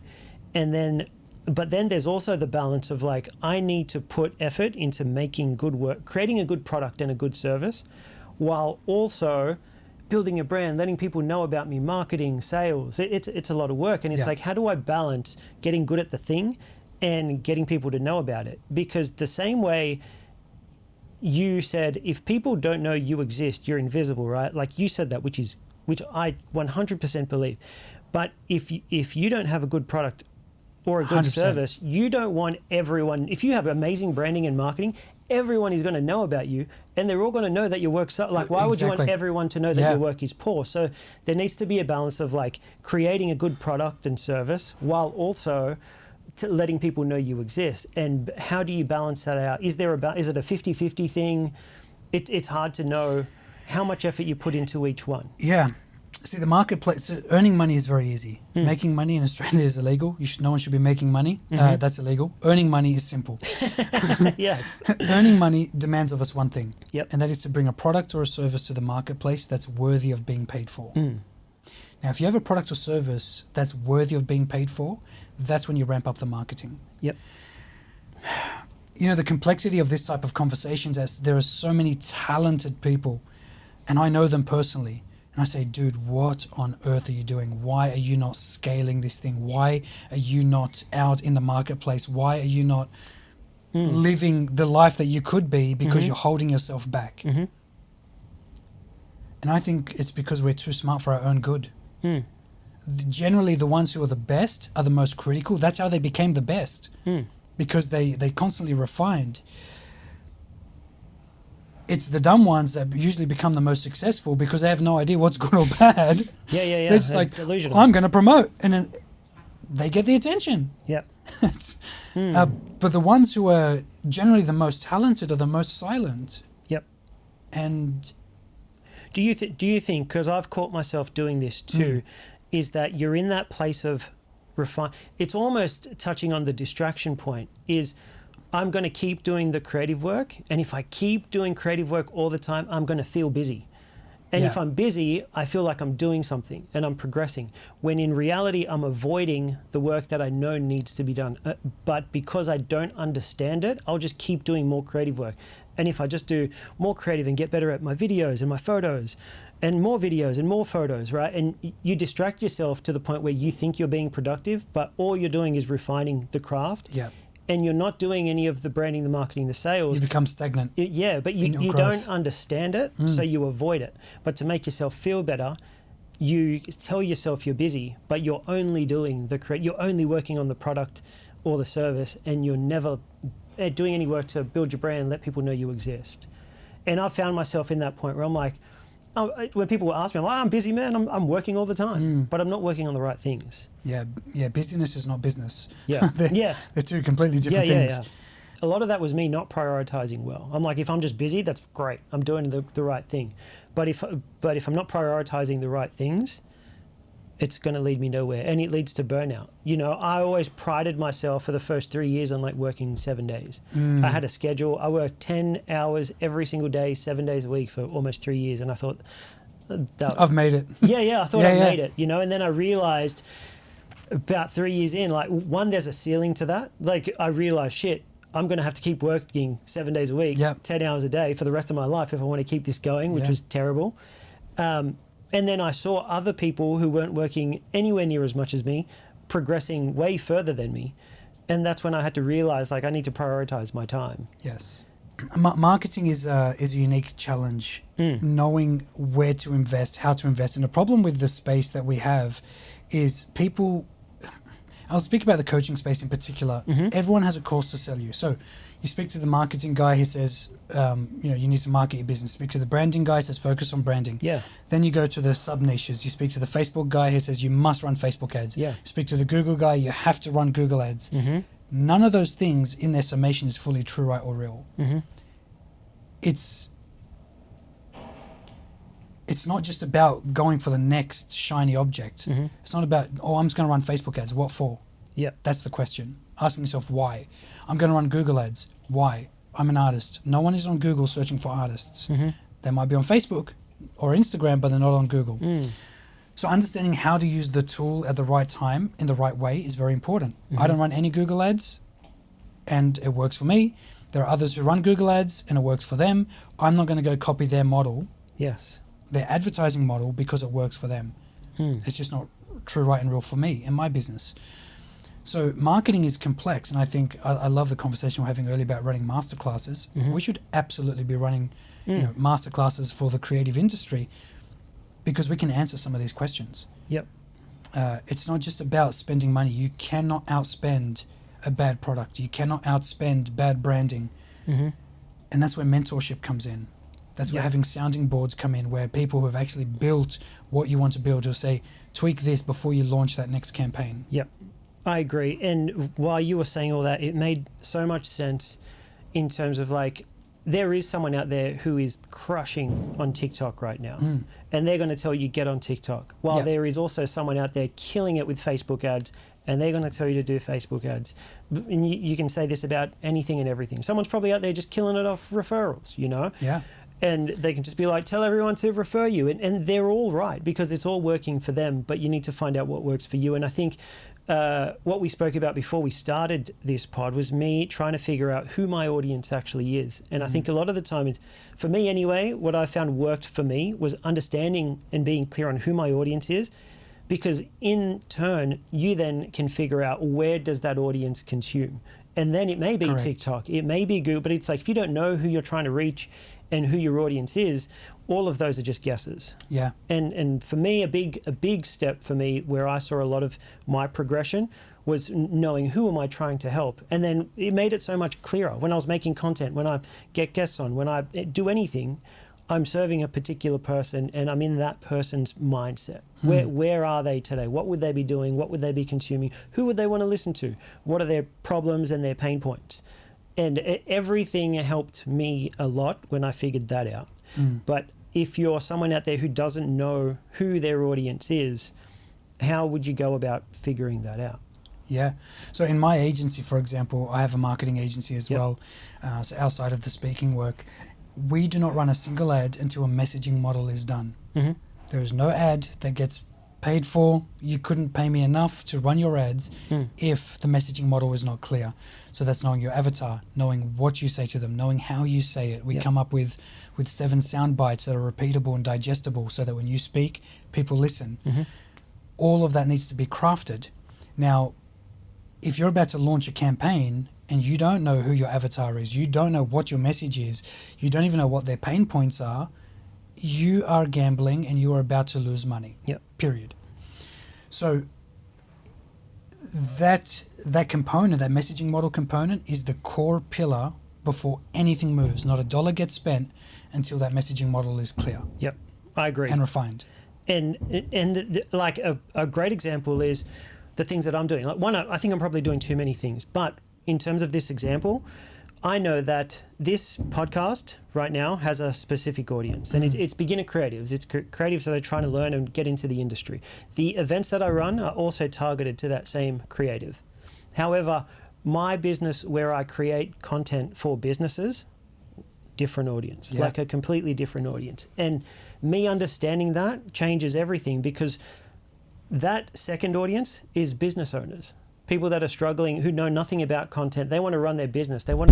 But then there's also the balance of like, I need to put effort into making good work, creating a good product and a good service, while also building a brand, letting people know about me, marketing, sales. It's a lot of work. And it's like, how do I balance getting good at the thing and getting people to know about it? Because the same way you said, if people don't know you exist, you're invisible, right? Like you said that, which I 100% believe. But if you don't have a good product or a good 100%. service, you don't want everyone, if you have amazing branding and marketing, everyone is going to know about you, and they're all going to know that your work's like, why would you want everyone to know that your work is poor? So there needs to be a balance of like creating a good product and service while also letting people know you exist. And how do you balance that out? Is it a 50-50 thing? It's hard to know how much effort you put into each one. Yeah. See, the marketplace, earning money is very easy. Making money in Australia is illegal. No one should be making money. That's illegal. Earning money is simple. Yes. Earning money demands of us one thing. Yep. And that is to bring a product or a service to the marketplace that's worthy of being paid for. Now, if you have a product or service that's worthy of being paid for, that's when you ramp up the marketing. Yep. You know, the complexity of this type of conversations, as there are so many talented people, and I know them personally. And I say, dude, what on earth are you doing? Why are you not scaling this thing? Why are you not out in the marketplace? Why are you not living the life that you could be, because you're holding yourself back? And I think it's because we're too smart for our own good. Generally, the ones who are the best are the most critical. That's how they became the best, because they constantly refined. It's the dumb ones that usually become the most successful, because they have no idea what's good or bad. Yeah. They're just like, delusional. I'm going to promote. And then they get the attention. Yeah. But the ones who are generally the most talented are the most silent. Yep. And do you think, because I've caught myself doing this too, is that you're in that place of refine? It's almost touching on the distraction point, is I'm going to keep doing the creative work. And if I keep doing creative work all the time, I'm going to feel busy. And if I'm busy, I feel like I'm doing something and I'm progressing. When in reality, I'm avoiding the work that I know needs to be done. But because I don't understand it, I'll just keep doing more creative work. And if I just do more creative and get better at my videos and my photos and more videos and more photos, right? And you distract yourself to the point where you think you're being productive, but all you're doing is refining the craft. Yeah. And you're not doing any of the branding, the marketing, the sales. You become stagnant. But you don't understand it, so you avoid it. But to make yourself feel better, you tell yourself you're busy, but you're only doing you're only working on the product or the service, and you're never doing any work to build your brand, let people know you exist. And I found myself in that point where I'm like, when people ask me, I'm like, I'm busy, man. I'm working all the time, but I'm not working on the right things. Yeah. Busyness is not business. Yeah. They're two completely different things. Yeah. A lot of that was me not prioritizing well. I'm like, if I'm just busy, that's great. I'm doing the right thing. But if I'm not prioritizing the right things, it's going to lead me nowhere, and it leads to burnout. You know, I always prided myself for the first 3 years on like working 7 days. I had a schedule. I worked 10 hours every single day, 7 days a week for almost 3 years, and I thought, I've made it. Yeah. I thought I made it. You know, and then I realized about 3 years in, like, one, there's a ceiling to that. Like, I realized, shit, I'm going to have to keep working 7 days a week, 10 hours a day for the rest of my life if I want to keep this going, which was terrible. And then I saw other people who weren't working anywhere near as much as me progressing way further than me. And that's when I had to realize, like, I need to prioritize my time. Yes. Marketing is a unique challenge, knowing where to invest, how to invest. And the problem with the space that we have is people, I'll speak about the coaching space in particular. Everyone has a course to sell you. So you speak to the marketing guy who says, you need to market your business. Speak to the branding guy who says, focus on branding. Yeah. Then you go to the sub niches. You speak to the Facebook guy who says, you must run Facebook ads. Yeah. Speak to the Google guy, you have to run Google ads. None of those things in their summation is fully true, right, or real. It's not just about going for the next shiny object. It's not about, I'm just going to run Facebook ads. What for? Yeah. That's the question. Asking yourself why. I'm going to run Google ads. Why? I'm an artist. No one is on Google searching for artists. They might be on Facebook or Instagram, but they're not on Google. So understanding how to use the tool at the right time in the right way is very important. I don't run any Google ads and it works for me. There are others who run Google ads and it works for them. I'm not going to go copy their model. Yes. Their advertising model because it works for them. It's just not true, right, and real for me in my business. So marketing is complex, and I think I love the conversation we're having earlier about running masterclasses. We should absolutely be running masterclasses for the creative industry because we can answer some of these questions. Yep. It's not just about spending money. You cannot outspend a bad product. You cannot outspend bad branding. And that's where mentorship comes in. That's where having sounding boards come in, where people who have actually built what you want to build will say, tweak this before you launch that next campaign. Yep, I agree. And while you were saying all that, it made so much sense in terms of like, there is someone out there who is crushing on TikTok right now, and they're going to tell you get on TikTok. While there is also someone out there killing it with Facebook ads, and they're going to tell you to do Facebook ads. And you can say this about anything and everything. Someone's probably out there just killing it off referrals, Yeah. And they can just be like, tell everyone to refer you. And they're all right because it's all working for them, but you need to find out what works for you. And I think what we spoke about before we started this pod was me trying to figure out who my audience actually is. And I think a lot of the time, for me anyway, what I found worked for me was understanding and being clear on who my audience is, because in turn, you then can figure out where does that audience consume. And then it may be TikTok, it may be Google, but it's like if you don't know who you're trying to reach and who your audience is, all of those are just guesses. Yeah. And for me, a big step for me where I saw a lot of my progression was knowing who am I trying to help. And then it made it so much clearer when I was making content, when I get guests on, when I do anything, I'm serving a particular person and I'm in that person's mindset. Where are they today? What would they be doing? What would they be consuming? Who would they want to listen to? What are their problems and their pain points? And everything helped me a lot when I figured that out. But if you're someone out there who doesn't know who their audience is, how would you go about figuring that out? Yeah. So in my agency, for example, I have a marketing agency as well. So outside of the speaking work, we do not run a single ad until a messaging model is done. There is no ad that gets paid for. You couldn't pay me enough to run your ads if the messaging model is not clear. So that's knowing your avatar, knowing what you say to them, knowing how you say it. We come up with 7 sound bites that are repeatable and digestible so that when you speak, people listen. All of that needs to be crafted. Now, if you're about to launch a campaign and you don't know who your avatar is, you don't know what your message is, you don't even know what their pain points are, you are gambling and you are about to lose money. Period. So that component, that messaging model component, is the core pillar before anything moves. Not a dollar gets spent until that messaging model is clear. I agree. And refined. And like a great example is the things that I'm doing. Like one, I think I'm probably doing too many things, but in terms of this example, I know that this podcast right now has a specific audience, and it's beginner creatives. It's creatives that are trying to learn and get into the industry. The events that I run are also targeted to that same creative. However, my business where I create content for businesses, different audience, like a completely different audience. And me understanding that changes everything, because that second audience is business owners. People that are struggling, who know nothing about content. They want to run their business. They want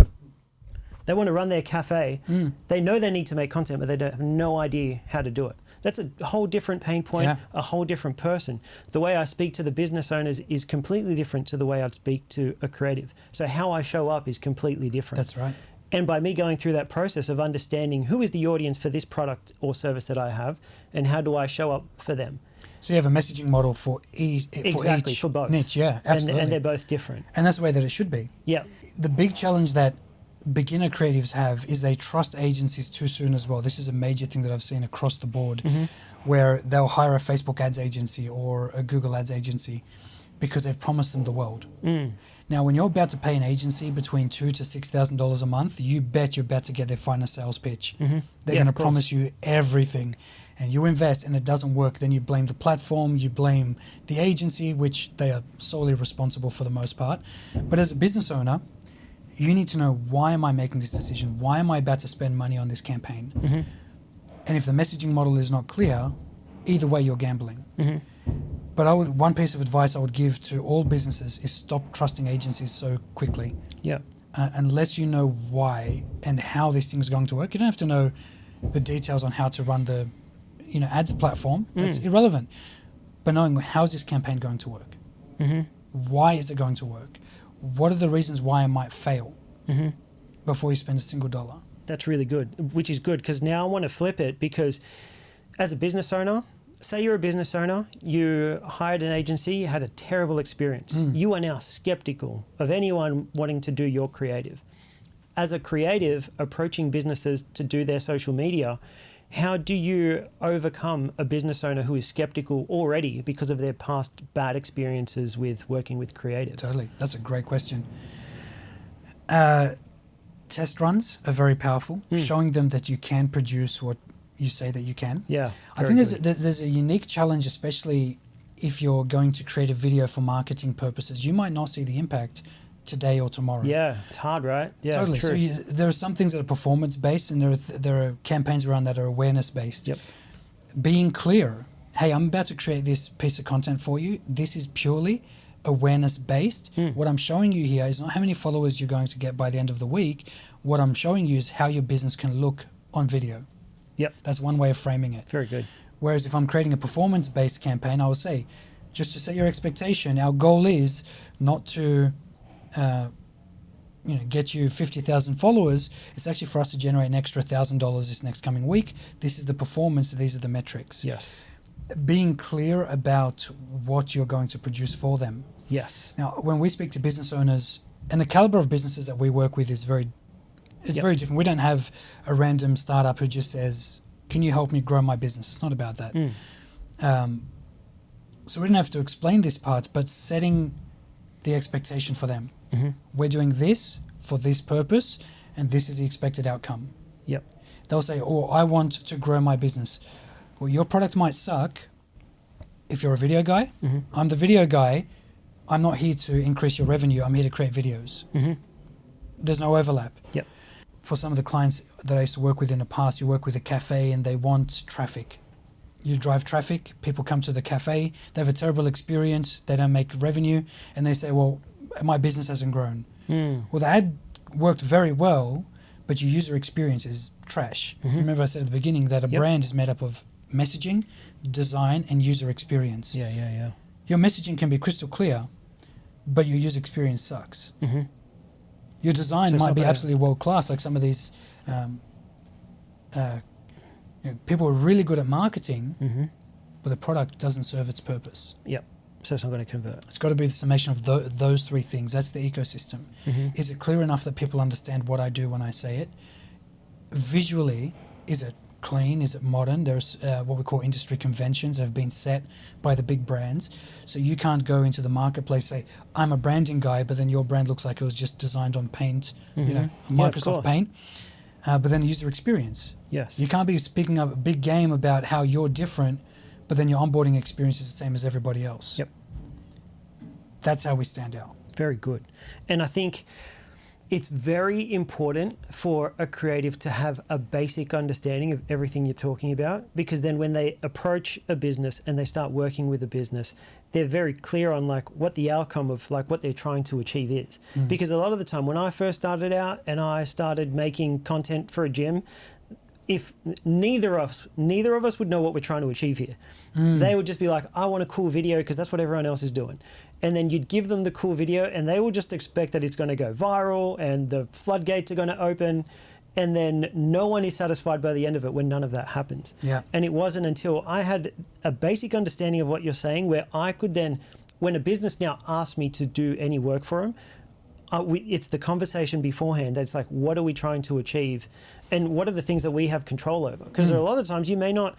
to run their cafe. They know they need to make content, but they have no idea how to do it. That's a whole different pain point, a whole different person. The way I speak to the business owners is completely different to the way I'd speak to a creative. So how I show up is completely different. That's right. And by me going through that process of understanding who is the audience for this product or service that I have, and how do I show up for them. So you have a messaging model for each For both. niche, yeah, absolutely. And they're both different. And that's the way that it should be. Yeah. The big challenge that beginner creatives have is they trust agencies too soon as well. This is a major thing that I've seen across the board, where they'll hire a Facebook ads agency or a Google ads agency because they've promised them the world. Now, when you're about to pay an agency between $2,000 to $6,000 a month, you bet you're about to get their final sales pitch. They're going to promise you everything, and you invest and it doesn't work. Then you blame the platform, you blame the agency, which they are solely responsible for the most part. But as a business owner, you need to know, why am I making this decision? Why am I about to spend money on this campaign? And if the messaging model is not clear, either way you're gambling. But one piece of advice I would give to all businesses is stop trusting agencies so quickly. Yeah. Unless you know why and how this thing's going to work. You don't have to know the details on how to run the ads platform. That's irrelevant. But knowing, how's this campaign going to work? Why is it going to work? What are the reasons why it might fail before you spend a single dollar? That's really good, which is good, because now I want to flip it, because as a business owner, say you're a business owner, you hired an agency, you had a terrible experience. You are now skeptical of anyone wanting to do your creative. As a creative approaching businesses to do their social media, how do you overcome a business owner who is skeptical already because of their past bad experiences with working with creatives? Totally. That's a great question. Test runs are very powerful, showing them that you can produce what you say that you can. Yeah. I think there's a unique challenge, especially if you're going to create a video for marketing purposes. You might not see the impact today or tomorrow. Yeah, it's hard, right? Yeah, totally. True. So there are some things that are performance based, and there are campaigns around that are awareness based. Yep. Being clear, hey, I'm about to create this piece of content for you. This is purely awareness based. What I'm showing you here is not how many followers you're going to get by the end of the week. What I'm showing you is how your business can look on video. Yep. That's one way of framing it. Very good. Whereas if I'm creating a performance based campaign, I will say, just to set your expectation, our goal is not to get you 50,000 followers. It's actually for us to generate an extra $1,000 this next coming week. This is the performance. These are the metrics. Yes. Being clear about what you're going to produce for them. Yes. Now, when we speak to business owners, and the caliber of businesses that we work with is very different. We don't have a random startup who just says, can you help me grow my business? It's not about that. So we don't have to explain this part, but setting the expectation for them. We're doing this for this purpose, and this is the expected outcome. Yep. They'll say, I want to grow my business. Well, your product might suck if you're a video guy. I'm the video guy. I'm not here to increase your revenue. I'm here to create videos. There's no overlap. Yep. For some of the clients that I used to work with in the past, you work with a cafe and they want traffic. You drive traffic, people come to the cafe, they have a terrible experience, they don't make revenue, and they say, well, my business hasn't grown. Well, the ad worked very well, but your user experience is trash. Remember I said at the beginning that a brand is made up of messaging, design, and user experience. Yeah. Your messaging can be crystal clear, but your user experience sucks. Your design might be absolutely world class, like some of these people are really good at marketing, but the product doesn't serve its purpose. Yep. So it's not going to convert. It's got to be the summation of those three things. That's the ecosystem. Is it clear enough that people understand what I do when I say it? Visually, is it clean? Is it modern? There's what we call industry conventions that have been set by the big brands. So you can't go into the marketplace and say, I'm a branding guy, but then your brand looks like it was just designed on Paint, Microsoft Paint. But then the user experience. Yes. You can't be speaking up a big game about how you're different, but then your onboarding experience is the same as everybody else. Yep. That's how we stand out. Very good. And I think it's very important for a creative to have a basic understanding of everything you're talking about, because then when they approach a business and they start working with a business, they're very clear on like what the outcome of like what they're trying to achieve is. Because a lot of the time when I first started out and I started making content for a gym, if neither of us would know what we're trying to achieve here. They would just be like, I want a cool video because that's what everyone else is doing. And then you'd give them the cool video and they will just expect that it's going to go viral and the floodgates are going to open. And then no one is satisfied by the end of it when none of that happens. Yeah. And it wasn't until I had a basic understanding of what you're saying where I could then, when a business now asks me to do any work for them, it's the conversation beforehand that's like, what are we trying to achieve? And what are the things that we have control over? Because a lot of times you may not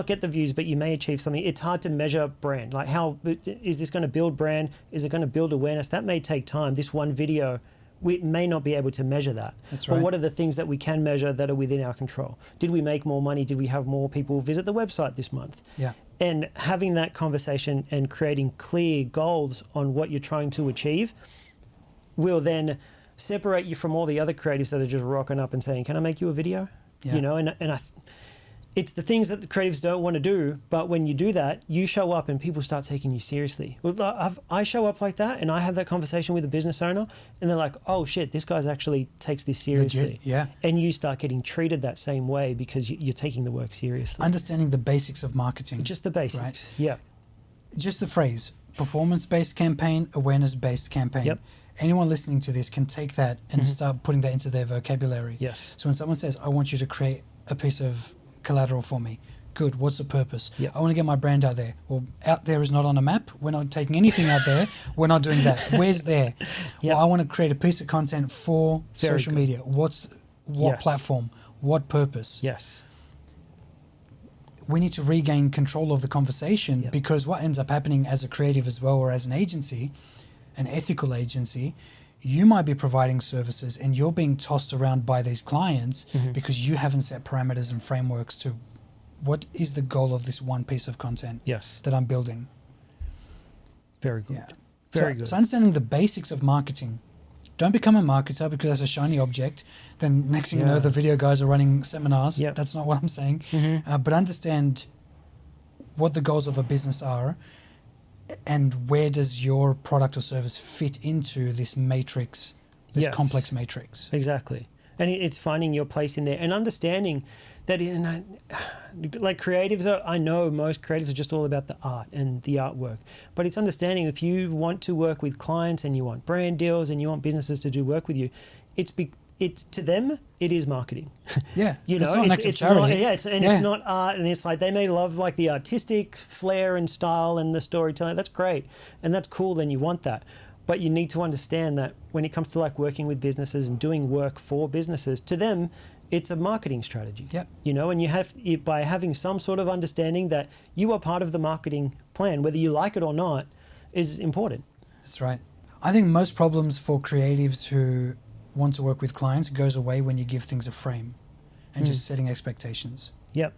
get the views, but you may achieve something. It's hard to measure brand. Like, how is this going to build brand? Is it going to build awareness? That may take time. This one video, we may not be able to measure that. That's right. But what are the things that we can measure that are within our control? Did we make more money? Did we have more people visit the website this month? Yeah. And having that conversation and creating clear goals on what you're trying to achieve will then separate you from all the other creatives that are just rocking up and saying, can I make you a video? Yeah. You know, it's the things that the creatives don't want to do, but when you do that, you show up and people start taking you seriously. I show up like that and I have that conversation with a business owner and they're like, oh shit, this guy's actually takes this seriously. Legit, yeah. And you start getting treated that same way because you're taking the work seriously. Understanding the basics of marketing. Just the basics. Right. Yeah. Just the phrase, performance-based campaign, awareness-based campaign. Yep. Anyone listening to this can take that and start putting that into their vocabulary. Yes. So when someone says, I want you to create a piece of collateral for me, good, what's the purpose? Yep. I want to get my brand out there. Well, out there is not on a map. We're not taking anything out there. We're not doing that. Where's there? Yep. Well, I want to create a piece of content for Very social good. media. What Yes. platform? What purpose? Yes. We need to regain control of the conversation Yep. because what ends up happening as a creative as well, or as an agency, an ethical agency, you might be providing services and you're being tossed around by these clients because you haven't set parameters and frameworks to what is the goal of this one piece of content Yes. that I'm building. Very good. Yeah. Very so, good. So understanding the basics of marketing. Don't become a marketer because that's a shiny object. Then next thing you know, Yeah. the video guys are running seminars. Yep. That's not what I'm saying. But understand what the goals of a business are and where does your product or service fit into this matrix, this Yes. complex matrix. Exactly. And it's finding your place in there and understanding that, like creatives are, I know most creatives are just all about the art and the artwork, but it's understanding if you want to work with clients and you want brand deals and you want businesses to do work with you, it's to them, it is marketing. Yeah. You know, it's not an act of it's charity. not, it's not art, and it's like they may love like the artistic flair and style and the storytelling. That's great, and that's cool. Then you want that, but you need to understand that when it comes to like working with businesses and doing work for businesses, to them, it's a marketing strategy. Yep. You know, and by having some sort of understanding that you are part of the marketing plan, whether you like it or not, is important. That's right. I think most problems for creatives who want to work with clients goes away when you give things a frame and just setting expectations. Yep.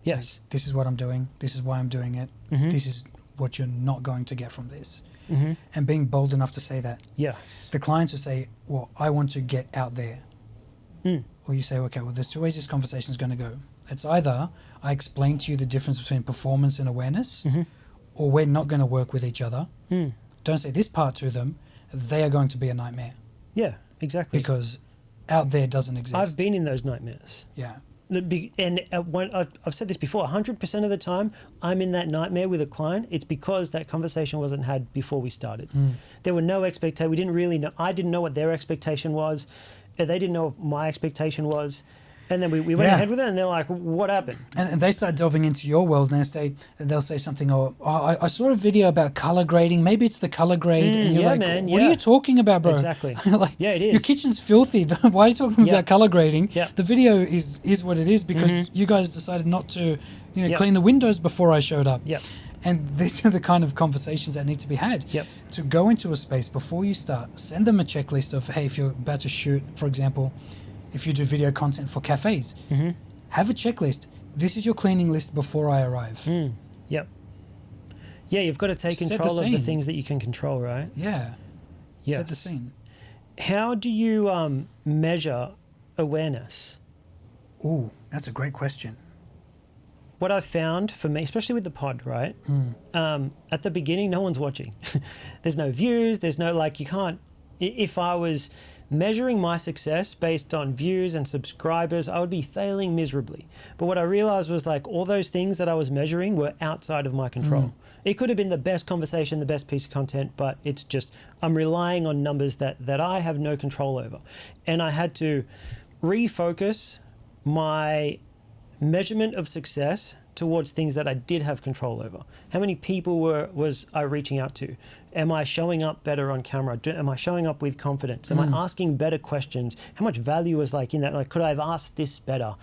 It's like, Yes. this is what I'm doing. This is why I'm doing it. This is what you're not going to get from this. And being bold enough to say that. Yes. The clients will say, well, I want to get out there. Or you say, okay, well, there's two ways this conversation is going to go. It's either I explain to you the difference between performance and awareness, or we're not going to work with each other. Don't say this part to them. They are going to be a nightmare Yeah, exactly. because out there doesn't exist. I've been in those nightmares. Yeah. And I've said this before, 100% of the time I'm in that nightmare with a client, it's because that conversation wasn't had before we started. There were no expectations. We didn't really know. I didn't know what their expectation was. They didn't know what my expectation was. And then we went ahead with it and they're like, what happened? And they start delving into your world and they'll say something, I saw a video about color grading. Maybe it's the color grade. And you're yeah, like, man, what are you talking about, bro? Exactly. Like, Yeah, it is. Your kitchen's filthy. Why are you talking about color grading? Yeah. The video is what it is because you guys decided not to Yep. clean the windows before I showed up. Yep. And these are the kind of conversations that need to be had. Yep. To go into a space before you start, send them a checklist of, hey, if you're about to shoot, for example, if you do video content for cafes, have a checklist. This is your cleaning list before I arrive. Yep. Yeah, you've got to take Set the control of the scene. things that you can control, right? Yeah. Yes. Set the scene. How do you measure awareness? Ooh, that's a great question. What I've found for me, especially with the pod, right? At the beginning, no one's watching. There's no views. There's no, like, you can't If I was measuring my success based on views and subscribers, I would be failing miserably. But what I realized was like all those things that I was measuring were outside of my control. It could have been the best conversation, the best piece of content, but it's just, I'm relying on numbers that I have no control over. And I had to refocus my measurement of success towards things that I did have control over. How many people was I reaching out to? Am I showing up better on camera? Am I showing up with confidence? Am I asking better questions? How much value was like in that? Like, could I have asked this better?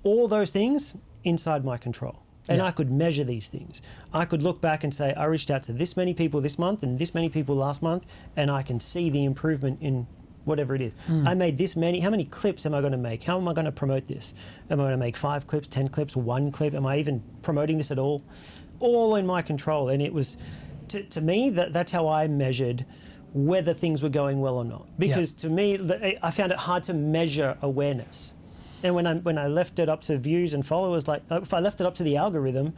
All those things inside my control. And I could measure these things. I could look back and say, I reached out to this many people this month and this many people last month, and I can see the improvement in whatever it is. I made this many. How many clips am I going to make? How am I going to promote this? Am I going to make 5 clips, 10 clips, 1 clip? Am I even promoting this at all? All in my control. And it was, to me, that's how I measured whether things were going well or not. Because to me, I found it hard to measure awareness. And when I left it up to views and followers, like if I left it up to the algorithm,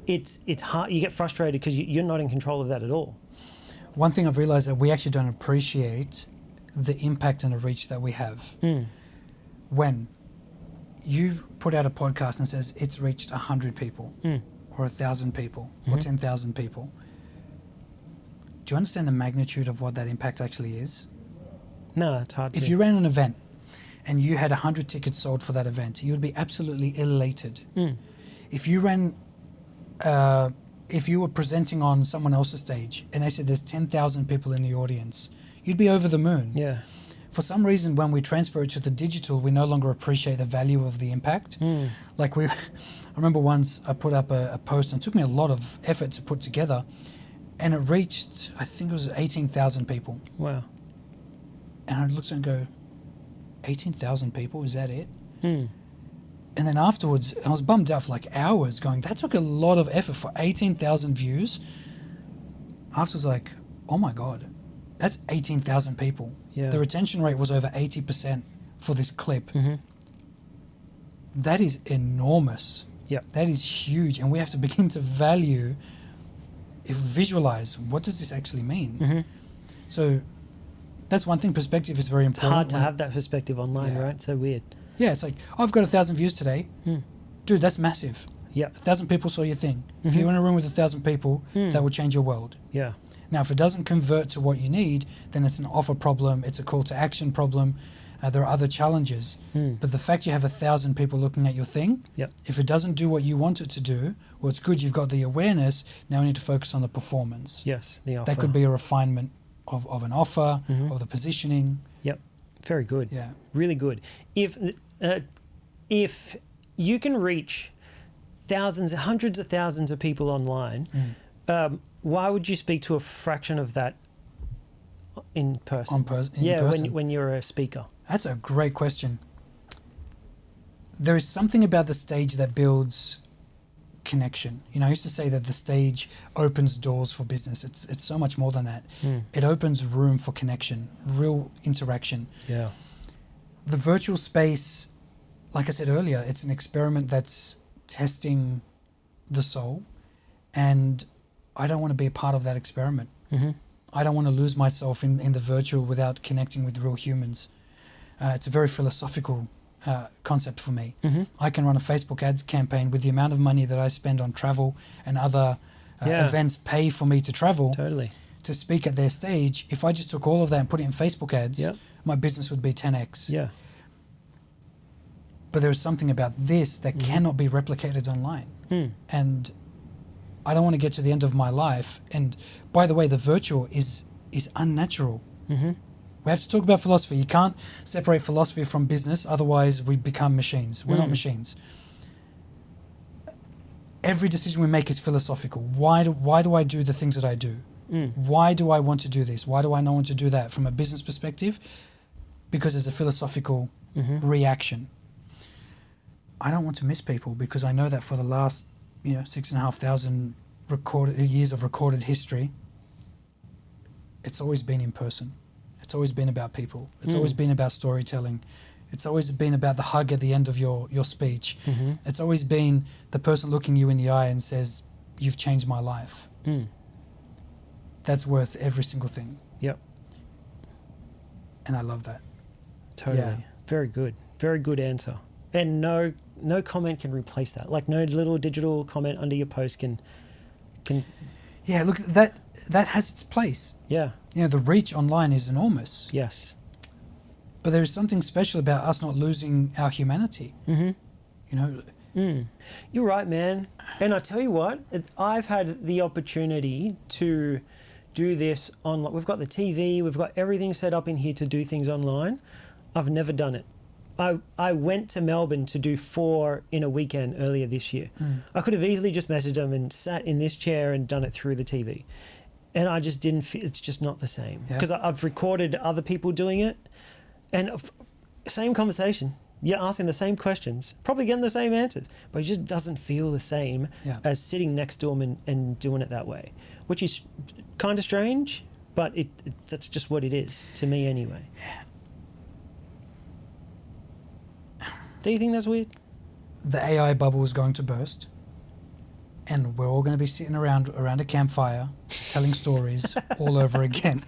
it's hard. You get frustrated because you're not in control of that at all. One thing I've realized that we actually don't appreciate the impact and the reach that we have. When you put out a podcast and says it's reached 100 people or 1,000 people or 10,000 people, do you understand the magnitude of what that impact actually is? No, it's hard to. If you ran an event and you had 100 tickets sold for that event, you would be absolutely elated. If you ran, if you were presenting on someone else's stage and they said there's 10,000 people in the audience, you'd be over the moon. Yeah. For some reason, when we transfer it to the digital, we no longer appreciate the value of the impact. Like I remember once I put up a post, and it took me a lot of effort to put together, and it reached, I think it was 18,000 people. Wow. And I looked and go, 18,000 people, is that it? And then afterwards, I was bummed out for like hours going, that took a lot of effort for 18,000 views. Afterwards, like, oh my God, that's 18,000 people. Yeah. The retention rate was over 80% for this clip. That is enormous. Yep. That is huge. And we have to begin to visualize, what does this actually mean? So that's one thing. Perspective is very important. It's hard to have that perspective online, right? It's so weird. Yeah, it's like, I've got 1,000 views today. Dude, that's massive. Yeah. 1,000 people saw your thing. If you're in a room with 1,000 people, that will change your world. Yeah. Now, if it doesn't convert to what you need, then it's an offer problem, it's a call to action problem, there are other challenges. But the fact you have 1,000 people looking at your thing, if it doesn't do what you want it to do, well, it's good you've got the awareness, now we need to focus on the performance. Yes, the offer. That could be a refinement of an offer, of the positioning. Yep, very good. Yeah. Really good. If you can reach thousands, hundreds of thousands of people online, why would you speak to a fraction of that in person? In person. When you're a speaker. That's a great question. There is something about the stage that builds connection. You know, I used to say that the stage opens doors for business. It's so much more than that. It opens room for connection, real interaction. Yeah. The virtual space, like I said earlier, it's an experiment that's testing the soul, and I don't want to be a part of that experiment. I don't want to lose myself in the virtual without connecting with real humans. It's a very philosophical concept for me. I can run a Facebook ads campaign with the amount of money that I spend on travel and other events pay for me to travel to speak at their stage. If I just took all of that and put it in Facebook ads, my business would be 10x. Yeah. But there's something about this that cannot be replicated online. And I don't want to get to the end of my life. And by the way, the virtual is unnatural. We have to talk about philosophy. You can't separate philosophy from business, otherwise we become machines. We're not machines. Every decision we make is philosophical. Why do I do the things that I do? Why do I want to do this? Why do I not want to do that? From a business perspective, because there's a philosophical reaction. I don't want to miss people because I know that for the last 6,500 years of recorded history, it's always been in person. It's always been about people. It's always been about storytelling. It's always been about the hug at the end of your speech. It's always been the person looking you in the eye and says, "You've changed my life." That's worth every single thing. Yep. And I love that. Totally. Yeah. Very good. Very good answer. And no comment can replace that. Like no little digital comment under your post can. Yeah, look, that has its place. Yeah. You know, the reach online is enormous. Yes. But there is something special about us not losing our humanity. Mm-hmm. You know, You're right, man. And I tell you what, I've had the opportunity to do this online. We've got the TV, we've got everything set up in here to do things online. I've never done it. I went to Melbourne to do 4 in a weekend earlier this year. I could have easily just messaged them and sat in this chair and done it through the TV. And I just didn't feel, it's just not the same. Because I've recorded other people doing it. And same conversation. You're asking the same questions, probably getting the same answers, but it just doesn't feel the same as sitting next to them and doing it that way, which is kind of strange, but that's just what it is, to me anyway. Do you think that's weird? The AI bubble is going to burst, and we're all going to be sitting around a campfire telling stories all over again.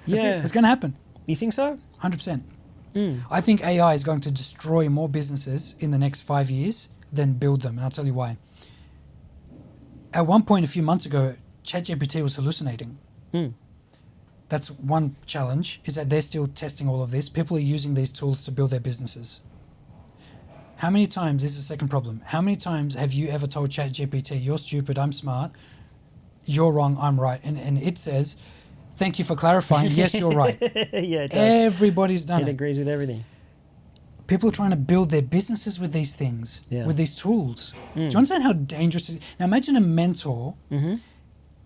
Yeah. It's going to happen. You think so? 100%. I think AI is going to destroy more businesses in the next 5 years than build them, and I'll tell you why. At one point a few months ago, ChatGPT was hallucinating. That's one challenge, is that they're still testing all of this. People are using these tools to build their businesses. How many times, this is the second problem, how many times have you ever told ChatGPT, you're stupid, I'm smart, you're wrong, I'm right, and it says, thank you for clarifying, yes, you're right. Yeah, it does. Everybody's done it. It agrees with everything. People are trying to build their businesses with these things, with these tools. Do you understand how dangerous it is? Now imagine a mentor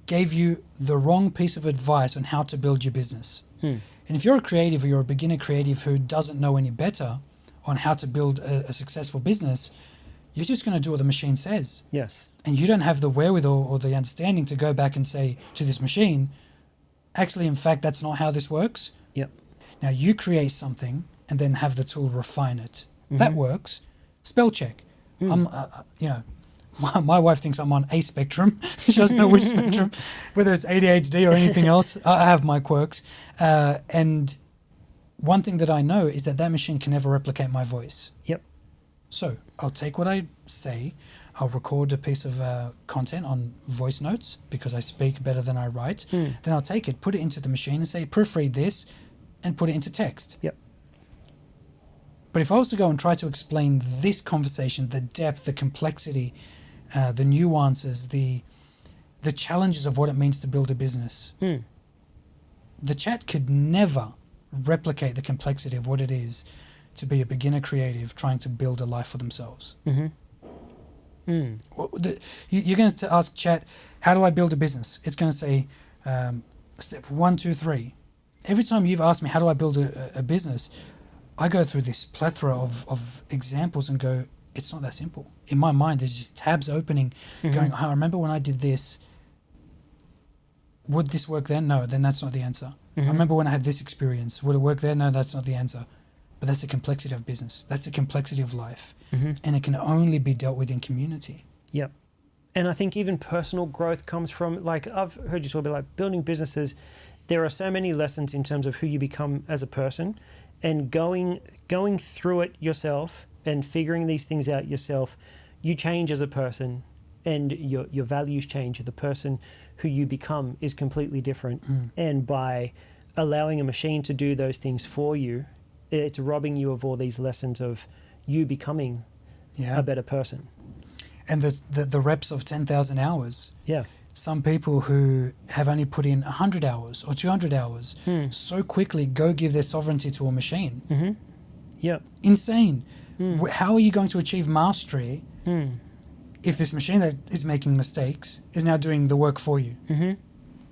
gave you the wrong piece of advice on how to build your business. And if you're a creative or you're a beginner creative who doesn't know any better on how to build a successful business, you're just going to do what the machine says. Yes. And you don't have the wherewithal or the understanding to go back and say to this machine, actually, in fact, that's not how this works. Yep. Now you create something and then have the tool refine it. That works. Spell check. I'm, you know, my wife thinks I'm on a spectrum. She doesn't know which spectrum, whether it's ADHD or anything else. I have my quirks. And one thing that I know is that machine can never replicate my voice. Yep. So I'll take what I say. I'll record a piece of content on voice notes because I speak better than I write. Then I'll take it, put it into the machine and say, proofread this and put it into text. Yep. But if I was to go and try to explain this conversation, the depth, the complexity, the nuances, the challenges of what it means to build a business, the chat could never replicate the complexity of what it is to be a beginner creative trying to build a life for themselves. You're going to ask chat, how do I build a business? It's going to say step 1, 2, 3. Every time you've asked me how do I build a business, I go through this plethora of examples and go, it's not that simple. In my mind, there's just tabs opening, going, I remember when I did this. Would this work then? No, then that's not the answer. I remember when I had this experience. Would it work there? No, that's not the answer. But that's the complexity of business. That's the complexity of life. And it can only be dealt with in community. Yep. And I think even personal growth comes from, like, I've heard you talk about like building businesses. There are so many lessons in terms of who you become as a person, and going through it yourself and figuring these things out yourself, you change as a person and your values change. The person who you become is completely different. And by allowing a machine to do those things for you, it's robbing you of all these lessons of you becoming a better person. And the reps of 10,000 hours. Yeah. Some people who have only put in 100 hours or 200 hours so quickly go give their sovereignty to a machine. Yep. Insane. How are you going to achieve mastery if this machine that is making mistakes is now doing the work for you?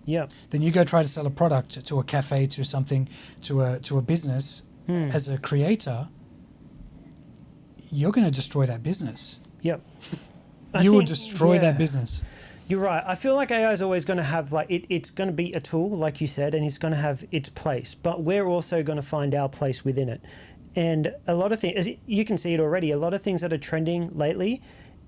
Yep. Then you go try to sell a product to a cafe, to something, to a business. As a creator, you're going to destroy that business. Yep. You will destroy that business. You're right. I feel like AI is always going to have, like, it's going to be a tool, like you said, and it's going to have its place. But we're also going to find our place within it. And a lot of things, you can see it already, a lot of things that are trending lately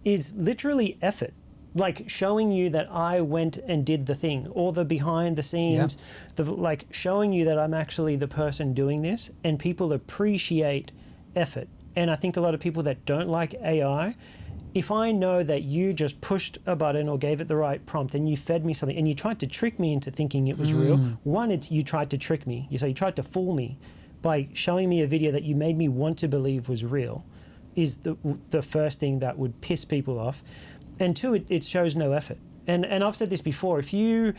is literally effort. like showing you that I went and did the thing, or the behind the scenes, like showing you that I'm actually the person doing this, and people appreciate effort. And I think a lot of people that don't like AI, if I know that you just pushed a button or gave it the right prompt and you fed me something and you tried to trick me into thinking it was real, one, it's you tried to trick me. You tried to fool me by showing me a video that you made me want to believe was real, is the first thing that would piss people off. And two, it shows no effort. And I've said this before, if you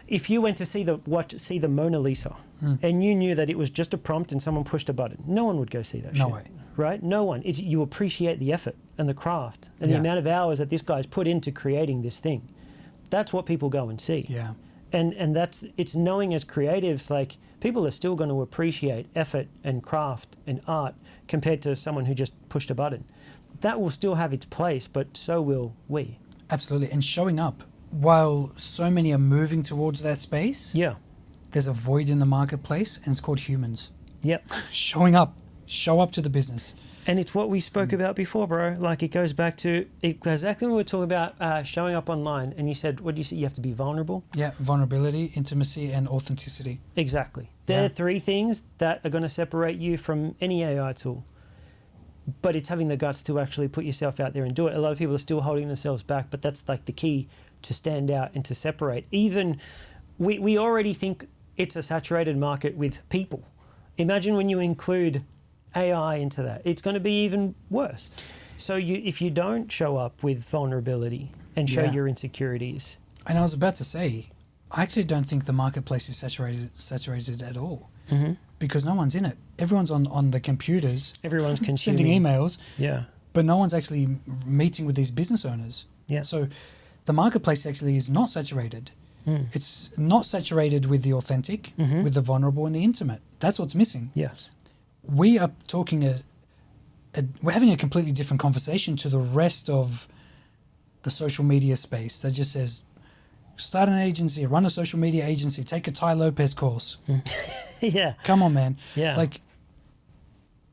went to see the Mona Lisa and you knew that it was just a prompt and someone pushed a button, no one would go see that shit. No way. Right? No one. You appreciate the effort and the craft and the amount of hours that this guy's put into creating this thing. That's what people go and see. Yeah. And it's knowing as creatives, like, people are still going to appreciate effort and craft and art compared to someone who just pushed a button. That will still have its place, but so will we. Absolutely. And showing up, while so many are moving towards that space, there's a void in the marketplace, and it's called humans. Yep. Showing up. Show up to the business. And it's what we spoke about before, bro. Like, it goes back to exactly when we were talking about showing up online, and you said, what did you say? You have to be vulnerable? Yeah, vulnerability, intimacy, and authenticity. Exactly. They're three things that are going to separate you from any AI tool. But it's having the guts to actually put yourself out there and do it. A lot of people are still holding themselves back, but that's like the key to stand out and to separate. Even we already think it's a saturated market with people. Imagine when you include AI into that, it's going to be even worse. So if you don't show up with vulnerability and show your insecurities. And I was about to say, I actually don't think the marketplace is saturated at all, because no one's in it. Everyone's on the computers. Everyone's consuming, sending emails. Yeah. But no one's actually meeting with these business owners. Yeah. So the marketplace actually is not saturated. It's not saturated with the authentic, with the vulnerable and the intimate. That's what's missing. Yes. We are talking we're having a completely different conversation to the rest of the social media space that just says, start an agency, run a social media agency, take a Ty Lopez course. Yeah. Come on, man. Yeah. Like,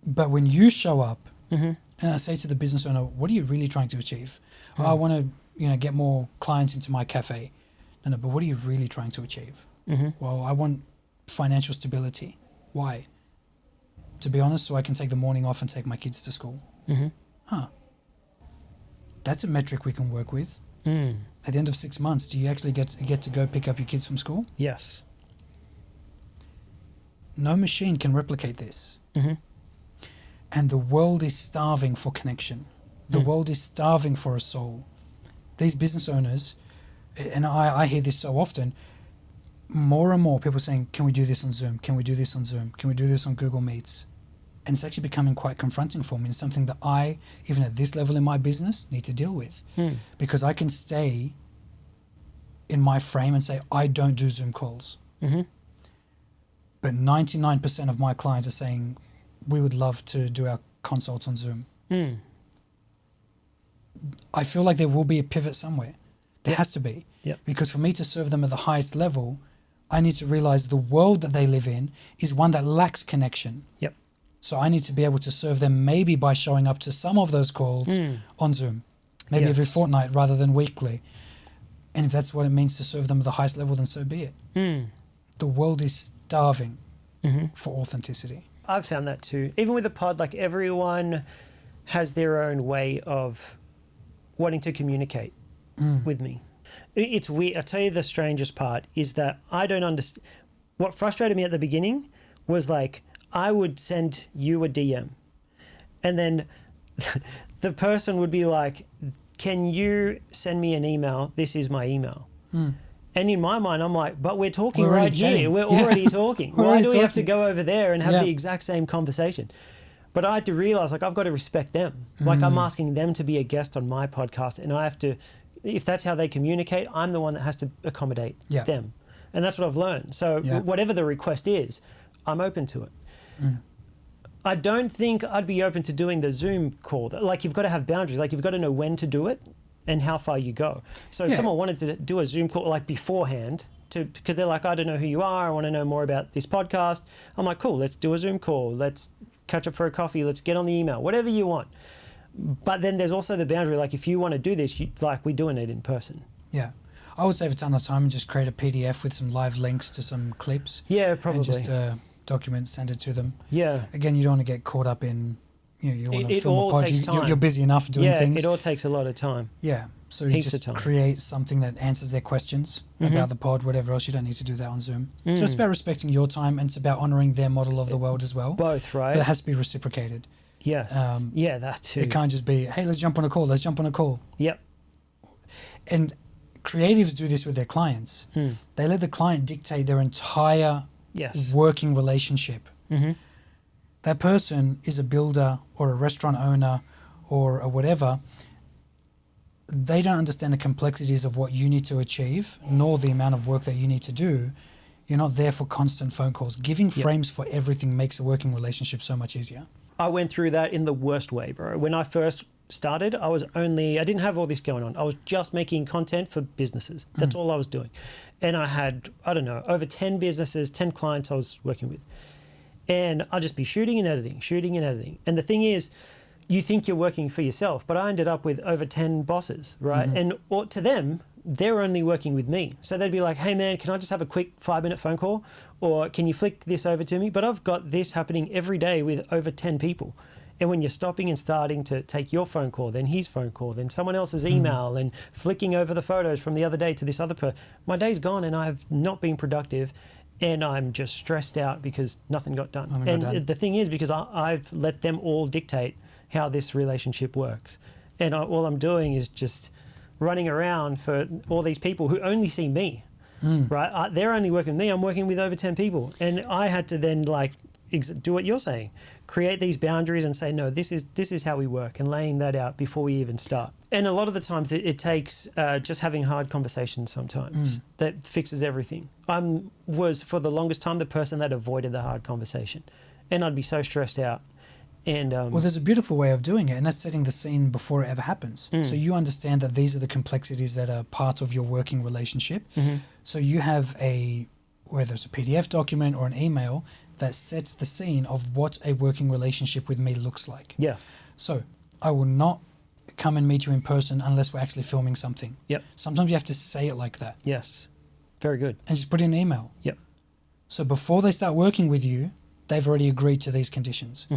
but when you show up and I say to the business owner, what are you really trying to achieve? Oh, I want to, get more clients into my cafe. No, but what are you really trying to achieve? Well, I want financial stability. Why? To be honest, so I can take the morning off and take my kids to school. That's a metric we can work with. At the end of 6 months, do you actually get to go pick up your kids from school? Yes. No machine can replicate this. And the world is starving for connection. The world is starving for a soul. These business owners, and I hear this so often, more and more people saying, can we do this on Zoom? Can we do this on Zoom? Can we do this on Google Meets? And it's actually becoming quite confronting for me. It's something that I, even at this level in my business, need to deal with. Because I can stay in my frame and say, I don't do Zoom calls. But 99% of my clients are saying, we would love to do our consults on Zoom. I feel like there will be a pivot somewhere. There has to be. Because for me to serve them at the highest level, I need to realize the world that they live in is one that lacks connection. So I need to be able to serve them maybe by showing up to some of those calls on Zoom, maybe every fortnight rather than weekly. And if that's what it means to serve them at the highest level, then so be it. The world is starving for authenticity. I've found that too. Even with the pod, like, everyone has their own way of wanting to communicate with me. It's weird. I'll tell you the strangest part is that I don't understand. What frustrated me at the beginning was, like, I would send you a DM and then the person would be like, can you send me an email? This is my email. And in my mind, I'm like, but we're talking right here. We're already talking. Why do we have to go over there and have the exact same conversation? But I had to realize, like, I've got to respect them. Like, I'm asking them to be a guest on my podcast, and I have to, if that's how they communicate, I'm the one that has to accommodate them. And that's what I've learned. So whatever the request is, I'm open to it. I don't think I'd be open to doing the Zoom call. Like, you've got to have boundaries. Like, you've got to know when to do it and how far you go. So if someone wanted to do a Zoom call, like, beforehand, because they're like, I don't know who you are, I want to know more about this podcast. I'm like, cool, let's do a Zoom call. Let's catch up for a coffee. Let's get on the email, whatever you want. But then there's also the boundary, like if you want to do this, we're doing it in person. Yeah. I would save a ton of time and just create a PDF with some live links to some clips. Yeah, probably. And just document, send it to them. Yeah. Again, you don't want to get caught up in, you want to It film all a pod. takes time. You're busy enough doing things. It all takes a lot of time. Yeah. So you Heaps of just time. create something that answers their questions about the pod, whatever else. You don't need to do that on Zoom. So it's about respecting your time, and it's about honouring their model of the world as well. Both, right? But it has to be reciprocated. Yes. Yeah, that too. It can't just be, hey, let's jump on a call. Let's jump on a call. Yep. And creatives do this with their clients. They let the client dictate their entire working relationship. That person is a builder or a restaurant owner or a whatever. They don't understand the complexities of what you need to achieve, nor the amount of work that you need to do. You're not there for constant phone calls. Giving frames for everything makes a working relationship so much easier. I went through that in the worst way, bro. When I first started, I didn't have all this going on. I was just making content for businesses. That's all I was doing. And I had, I don't know, over 10 businesses, 10 clients I was working with. And I'd just be shooting and editing. And the thing is, you think you're working for yourself, but I ended up with over 10 bosses, right? And to them, they're only working with me. So they'd be like, hey man, can I just have a quick 5-minute phone call? Or can you flick this over to me? But I've got this happening every day with over 10 people. And when you're stopping and starting to take your phone call, then his phone call, then someone else's email, and flicking over the photos from the other day to this other person, my day's gone and I've not been productive. And I'm just stressed out because nothing got done. The thing is, because I've let them all dictate how this relationship works. And all I'm doing is just running around for all these people who only see me, right? They're only working with me. I'm working with over 10 people. And I had to then do what you're saying, create these boundaries and say, no, this is how we work, and laying that out before we even start. And a lot of the times it takes just having hard conversations sometimes that fixes everything. I was for the longest time the person that avoided the hard conversation, and I'd be so stressed out. And well, there's a beautiful way of doing it, and that's setting the scene before it ever happens. So you understand that these are the complexities that are part of your working relationship. So you have whether it's a PDF document or an email that sets the scene of what a working relationship with me looks like. Yeah. So I will not come and meet you in person unless we're actually filming something. Yep. Sometimes you have to say it like that. Yes. Very good. And just put in an email. Yep. So before they start working with you, they've already agreed to these conditions.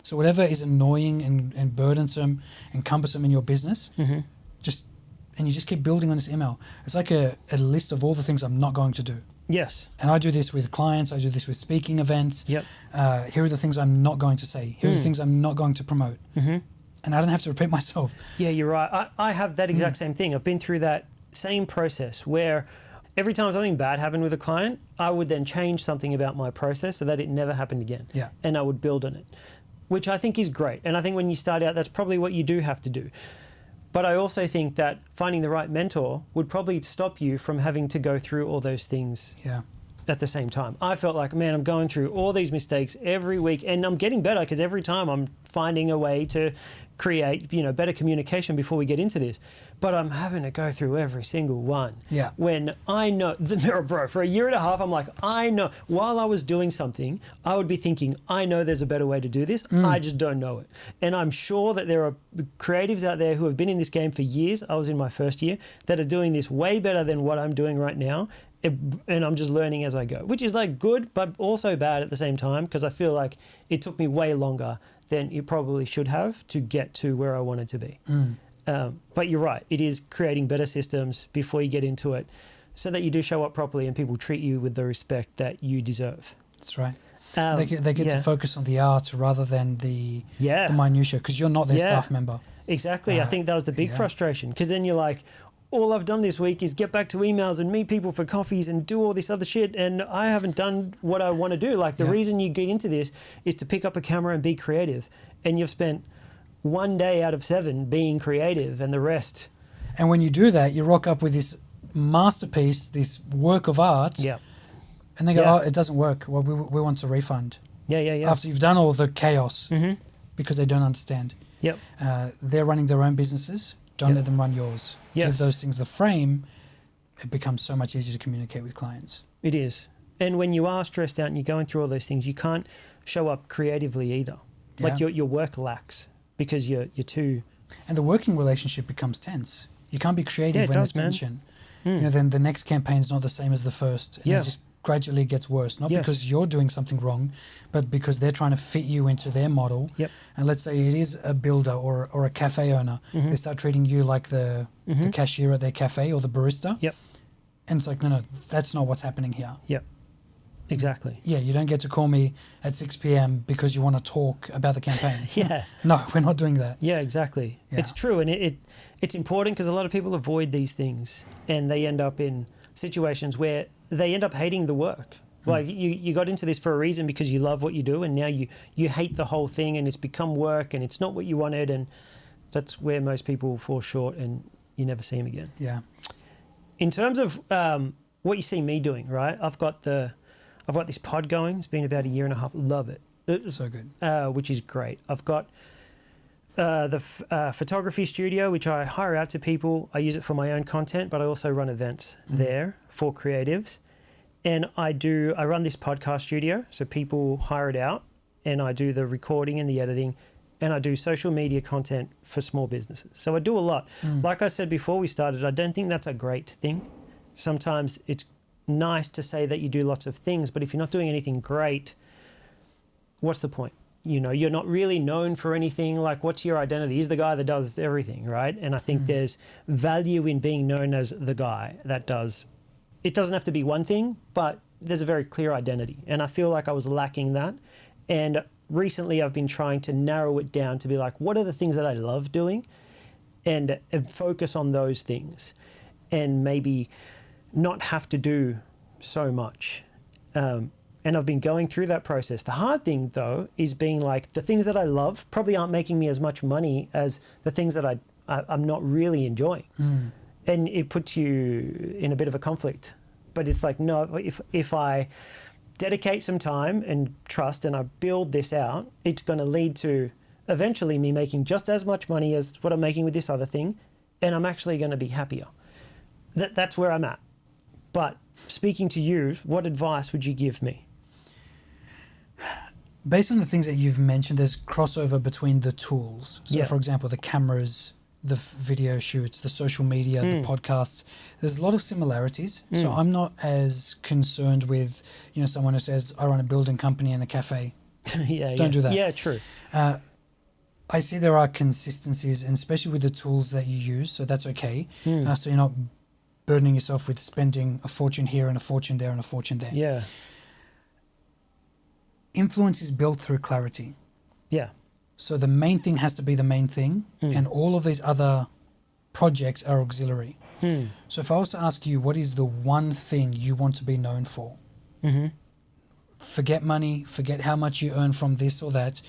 So whatever is annoying and burdensome and cumbersome in your business, and you just keep building on this email. It's like a list of all the things I'm not going to do. Yes. And I do this with clients. I do this with speaking events. Yep. Here are the things I'm not going to say. Here are the things I'm not going to promote. And I don't have to repeat myself. Yeah, you're right. I have that exact same thing. I've been through that same process where every time something bad happened with a client, I would then change something about my process so that it never happened again. Yeah. And I would build on it, which I think is great. And I think when you start out, that's probably what you do have to do. But I also think that finding the right mentor would probably stop you from having to go through all those things at the same time. I felt like, man, I'm going through all these mistakes every week, and I'm getting better because every time I'm finding a way to create, better communication before we get into this. But I'm having to go through every single one. Yeah. When I know, bro, for a year and a half, I'm like, I know. While I was doing something, I would be thinking, I know there's a better way to do this. I just don't know it. And I'm sure that there are creatives out there who have been in this game for years. I was in my first year, that are doing this way better than what I'm doing right now. And I'm just learning as I go, which is good, but also bad at the same time, because I feel like it took me way longer than it probably should have to get to where I wanted to be. But you're right. It is creating better systems before you get into it so that you do show up properly and people treat you with the respect that you deserve. That's right. They get to focus on the art rather than the minutiae, because you're not their staff member. Exactly. I think that was the big frustration, because then you're like, all I've done this week is get back to emails and meet people for coffees and do all this other shit, and I haven't done what I want to do. The reason you get into this is to pick up a camera and be creative, and you've spent 1 day out of 7 being creative, and the rest. And when you do that, you rock up with this masterpiece, this work of art, and they go, oh, it doesn't work. Well, we want a refund. Yeah. After you've done all the chaos, because they don't understand. Yep. They're running their own businesses. Don't let them run yours. Yes. Give those things the frame. It becomes so much easier to communicate with clients. It is. And when you are stressed out and you're going through all those things, you can't show up creatively either. Your work lacks. because you're too. And the working relationship becomes tense. You can't be creative Yeah, it when does, there's man. tension. You know, then the next campaign's not the same as the first. And Yeah. it just gradually gets worse. Not Yes. because you're doing something wrong, but because they're trying to fit you into their model. Yep. And let's say it is a builder or a cafe owner. Mm-hmm. They start treating you like the cashier at their cafe or the barista. Yep. And it's like, no, that's not what's happening here. Yep. Exactly. Yeah, you don't get to call me at 6 p.m. because you want to talk about the campaign. Yeah. No, we're not doing that. Yeah, exactly. Yeah. It's true, and it's important because a lot of people avoid these things, and they end up in situations where they end up hating the work. Like you got into this for a reason because you love what you do, and now you hate the whole thing, and it's become work, and it's not what you wanted, and that's where most people fall short, and you never see them again. Yeah. In terms of what you see me doing, right? I've got this pod going. It's been about a year and a half. Love it. So good. Which is great. I've got the photography studio, which I hire out to people. I use it for my own content, but I also run events there for creatives. And I run this podcast studio, so people hire it out, and I do the recording and the editing, and I do social media content for small businesses. So I do a lot. Like I said before we started, I don't think that's a great thing. Sometimes it's nice to say that you do lots of things, but if you're not doing anything great, what's the point? You know, you're not really known for anything. Like, what's your identity? He's the guy that does everything, right? And I think there's value in being known as the guy that does. It doesn't have to be one thing, but there's a very clear identity. And I feel like I was lacking that. And recently I've been trying to narrow it down to be like, what are the things that I love doing? And focus on those things. And maybe not have to do so much. And I've been going through that process. The hard thing, though, is being like, the things that I love probably aren't making me as much money as the things that I'm not really enjoying. And it puts you in a bit of a conflict. But it's like, no, if I dedicate some time and trust and I build this out, it's going to lead to eventually me making just as much money as what I'm making with this other thing. And I'm actually going to be happier. That's where I'm at. But speaking to you, what advice would you give me? Based on the things that you've mentioned, there's crossover between the tools. So, for example, the cameras, the video shoots, the social media, the podcasts. There's a lot of similarities. So I'm not as concerned with, someone who says, I run a building company and a cafe. Don't do that. Yeah, true. I see there are consistencies, and especially with the tools that you use, so that's okay. So you're not burdening yourself with spending a fortune here and a fortune there and a fortune there. Yeah. Influence is built through clarity. Yeah. So the main thing has to be the main thing, and all of these other projects are auxiliary. So if I was to ask you, what is the one thing you want to be known for? Forget money, forget how much you earn from this or that.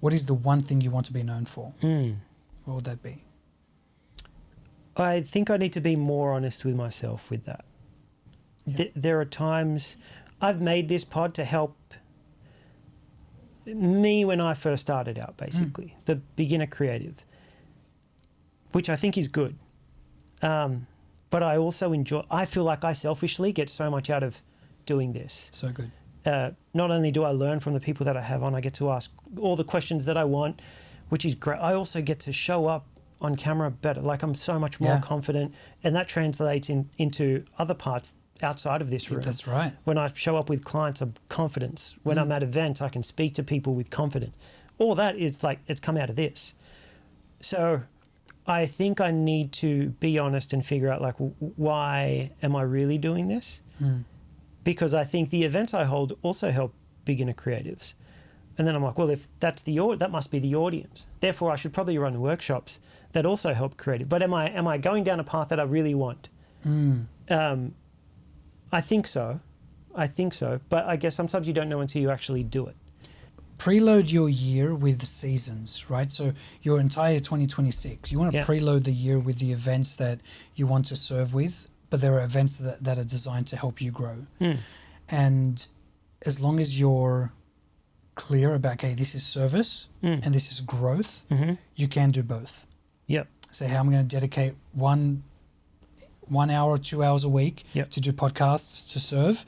What is the one thing you want to be known for? What would that be? I think I need to be more honest with myself with that. Yeah. There are times I've made this pod to help me when I first started out, basically, the beginner creative, which I think is good. But I also I feel like I selfishly get so much out of doing this. So good. Not only do I learn from the people that I have on, I get to ask all the questions that I want, which is great. I also get to show up on camera better. Like, I'm so much more confident, and that translates into other parts outside of this room. That's right. When I show up with clients, I'm confidence. When I'm at events, I can speak to people with confidence. All that is like, it's come out of this. So I think I need to be honest and figure out, like, why am I really doing this? Because I think the events I hold also help beginner creatives. And then I'm like, well, if that's that must be the audience. Therefore, I should probably run workshops that also help creative. But am I going down a path that I really want? I think so. But I guess sometimes you don't know until you actually do it. Preload your year with seasons, right? So your entire 2026, you want to preload the year with the events that you want to serve with, but there are events that are designed to help you grow. And as long as you're clear about, okay, this is service and this is growth, you can do both. Say, hey, I'm going to dedicate 1 hour or 2 hours a week to do podcasts to serve,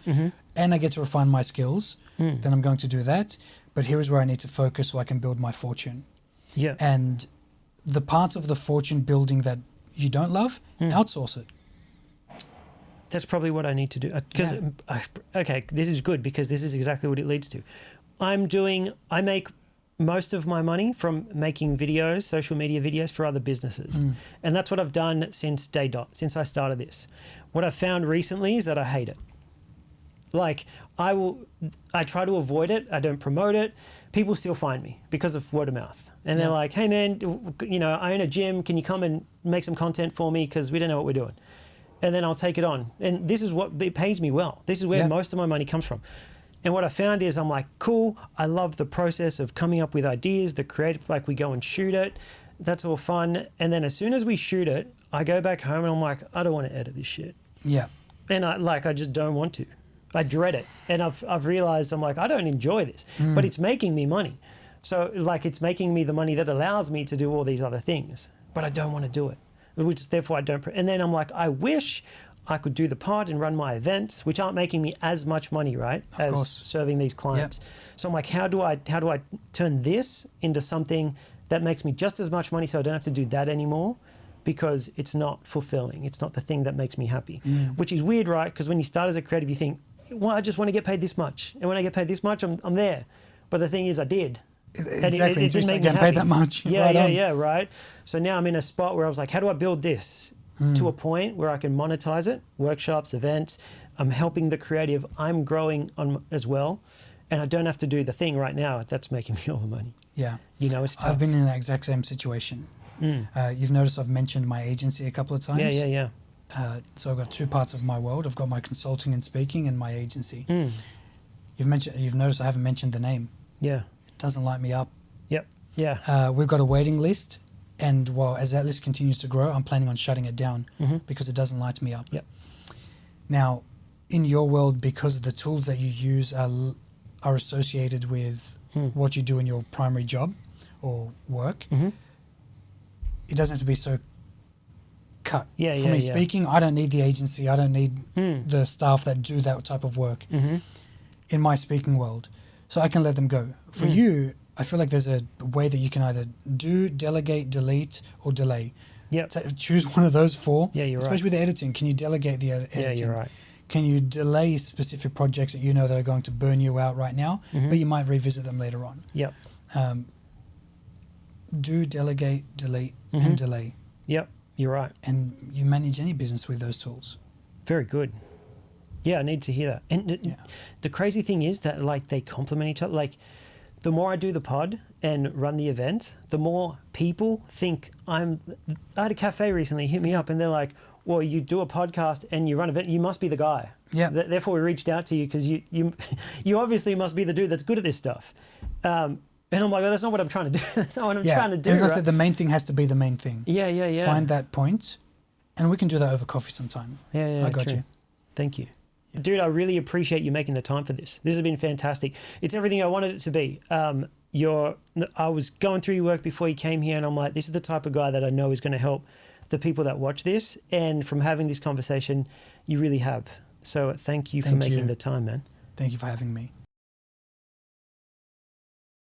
and I get to refine my skills, then I'm going to do that. But here is where I need to focus so I can build my fortune. Yeah. And the parts of the fortune building that you don't love, outsource it. That's probably what I need to do. Because okay, this is good because this is exactly what it leads to. I make most of my money from making videos, social media videos for other businesses. And that's what I've done since day dot, since I started this. What I've found recently is that I hate it. Like I try to avoid it. I don't promote it. People still find me because of word of mouth. And they're like, hey man, I own a gym. Can you come and make some content for me? Because we don't know what we're doing. And then I'll take it on. And this is what it pays me well. This is where most of my money comes from. And what I found is I'm like, cool, I love the process of coming up with ideas, the creative, like we go and shoot it. That's all fun. And then as soon as we shoot it, I go back home and I'm like, I don't want to edit this shit. Yeah. And I just don't want to. I dread it. And I've realized I'm like, I don't enjoy this, but it's making me money. So like it's making me the money that allows me to do all these other things, but I don't want to do it, which is therefore I don't. And then I'm like, I wish I could do the pod and run my events, which aren't making me as much money, right? Of course. Serving these clients. So I'm like, how do I turn this into something that makes me just as much money so I don't have to do that anymore? Because it's not fulfilling. It's not the thing that makes me happy, which is weird, right? Because when you start as a creative, you think, well, I just want to get paid this much. And when I get paid this much, I'm there. But the thing is, I did. Exactly. It didn't make me getting happy. paid that much. Yeah, right. So now I'm in a spot where I was like, how do I build this to a point where I can monetize it? Workshops, events. I'm helping the creative. I'm growing on as well. And I don't have to do the thing right now that's making me all the money. Yeah. It's tough. I've been in the exact same situation. You've noticed I've mentioned my agency a couple of times. Yeah. So I've got two parts of my world. I've got my consulting and speaking and my agency. You've noticed I haven't mentioned the name. Yeah. It doesn't light me up. Yep. Yeah. We've got a waiting list, and as that list continues to grow, I'm planning on shutting it down because it doesn't light me up. Yep. Now, in your world, because the tools that you use are associated with what you do in your primary job or work, it doesn't have to be so cut. For me speaking, I don't need the agency. I don't need the staff that do that type of work in my speaking world. So I can let them go. For you, I feel like there's a way that you can either do, delegate, delete, or delay. Yep. So choose one of those four. Yeah, you're right. Especially with the editing. Can you delegate the editing? Yeah, you're right. Can you delay specific projects that you know that are going to burn you out right now, but you might revisit them later on? Yep. Do, delegate, delete, and delay. Yep, you're right. And you manage any business with those tools. Very good. Yeah, I need to hear that. And the crazy thing is that like they complement each other. Like the more I do the pod and run the event, the more people think I had a cafe recently hit me up and they're like, well, you do a podcast and you run an event, you must be the guy. Yeah. Therefore we reached out to you because you obviously must be the dude that's good at this stuff. And I'm like, well, that's not what I'm trying to do. That's not what I'm trying to do. As I said, the main thing has to be the main thing. Yeah. Find that point, and we can do that over coffee sometime. Yeah, I got true. you. Thank you. Dude, I really appreciate you making the time for this. This has been fantastic. It's everything I wanted it to be. I was going through your work before you came here, and I'm like, this is the type of guy that I know is going to help the people that watch this. And from having this conversation, you really have. So thank you for making the time, man. Thank you for having me.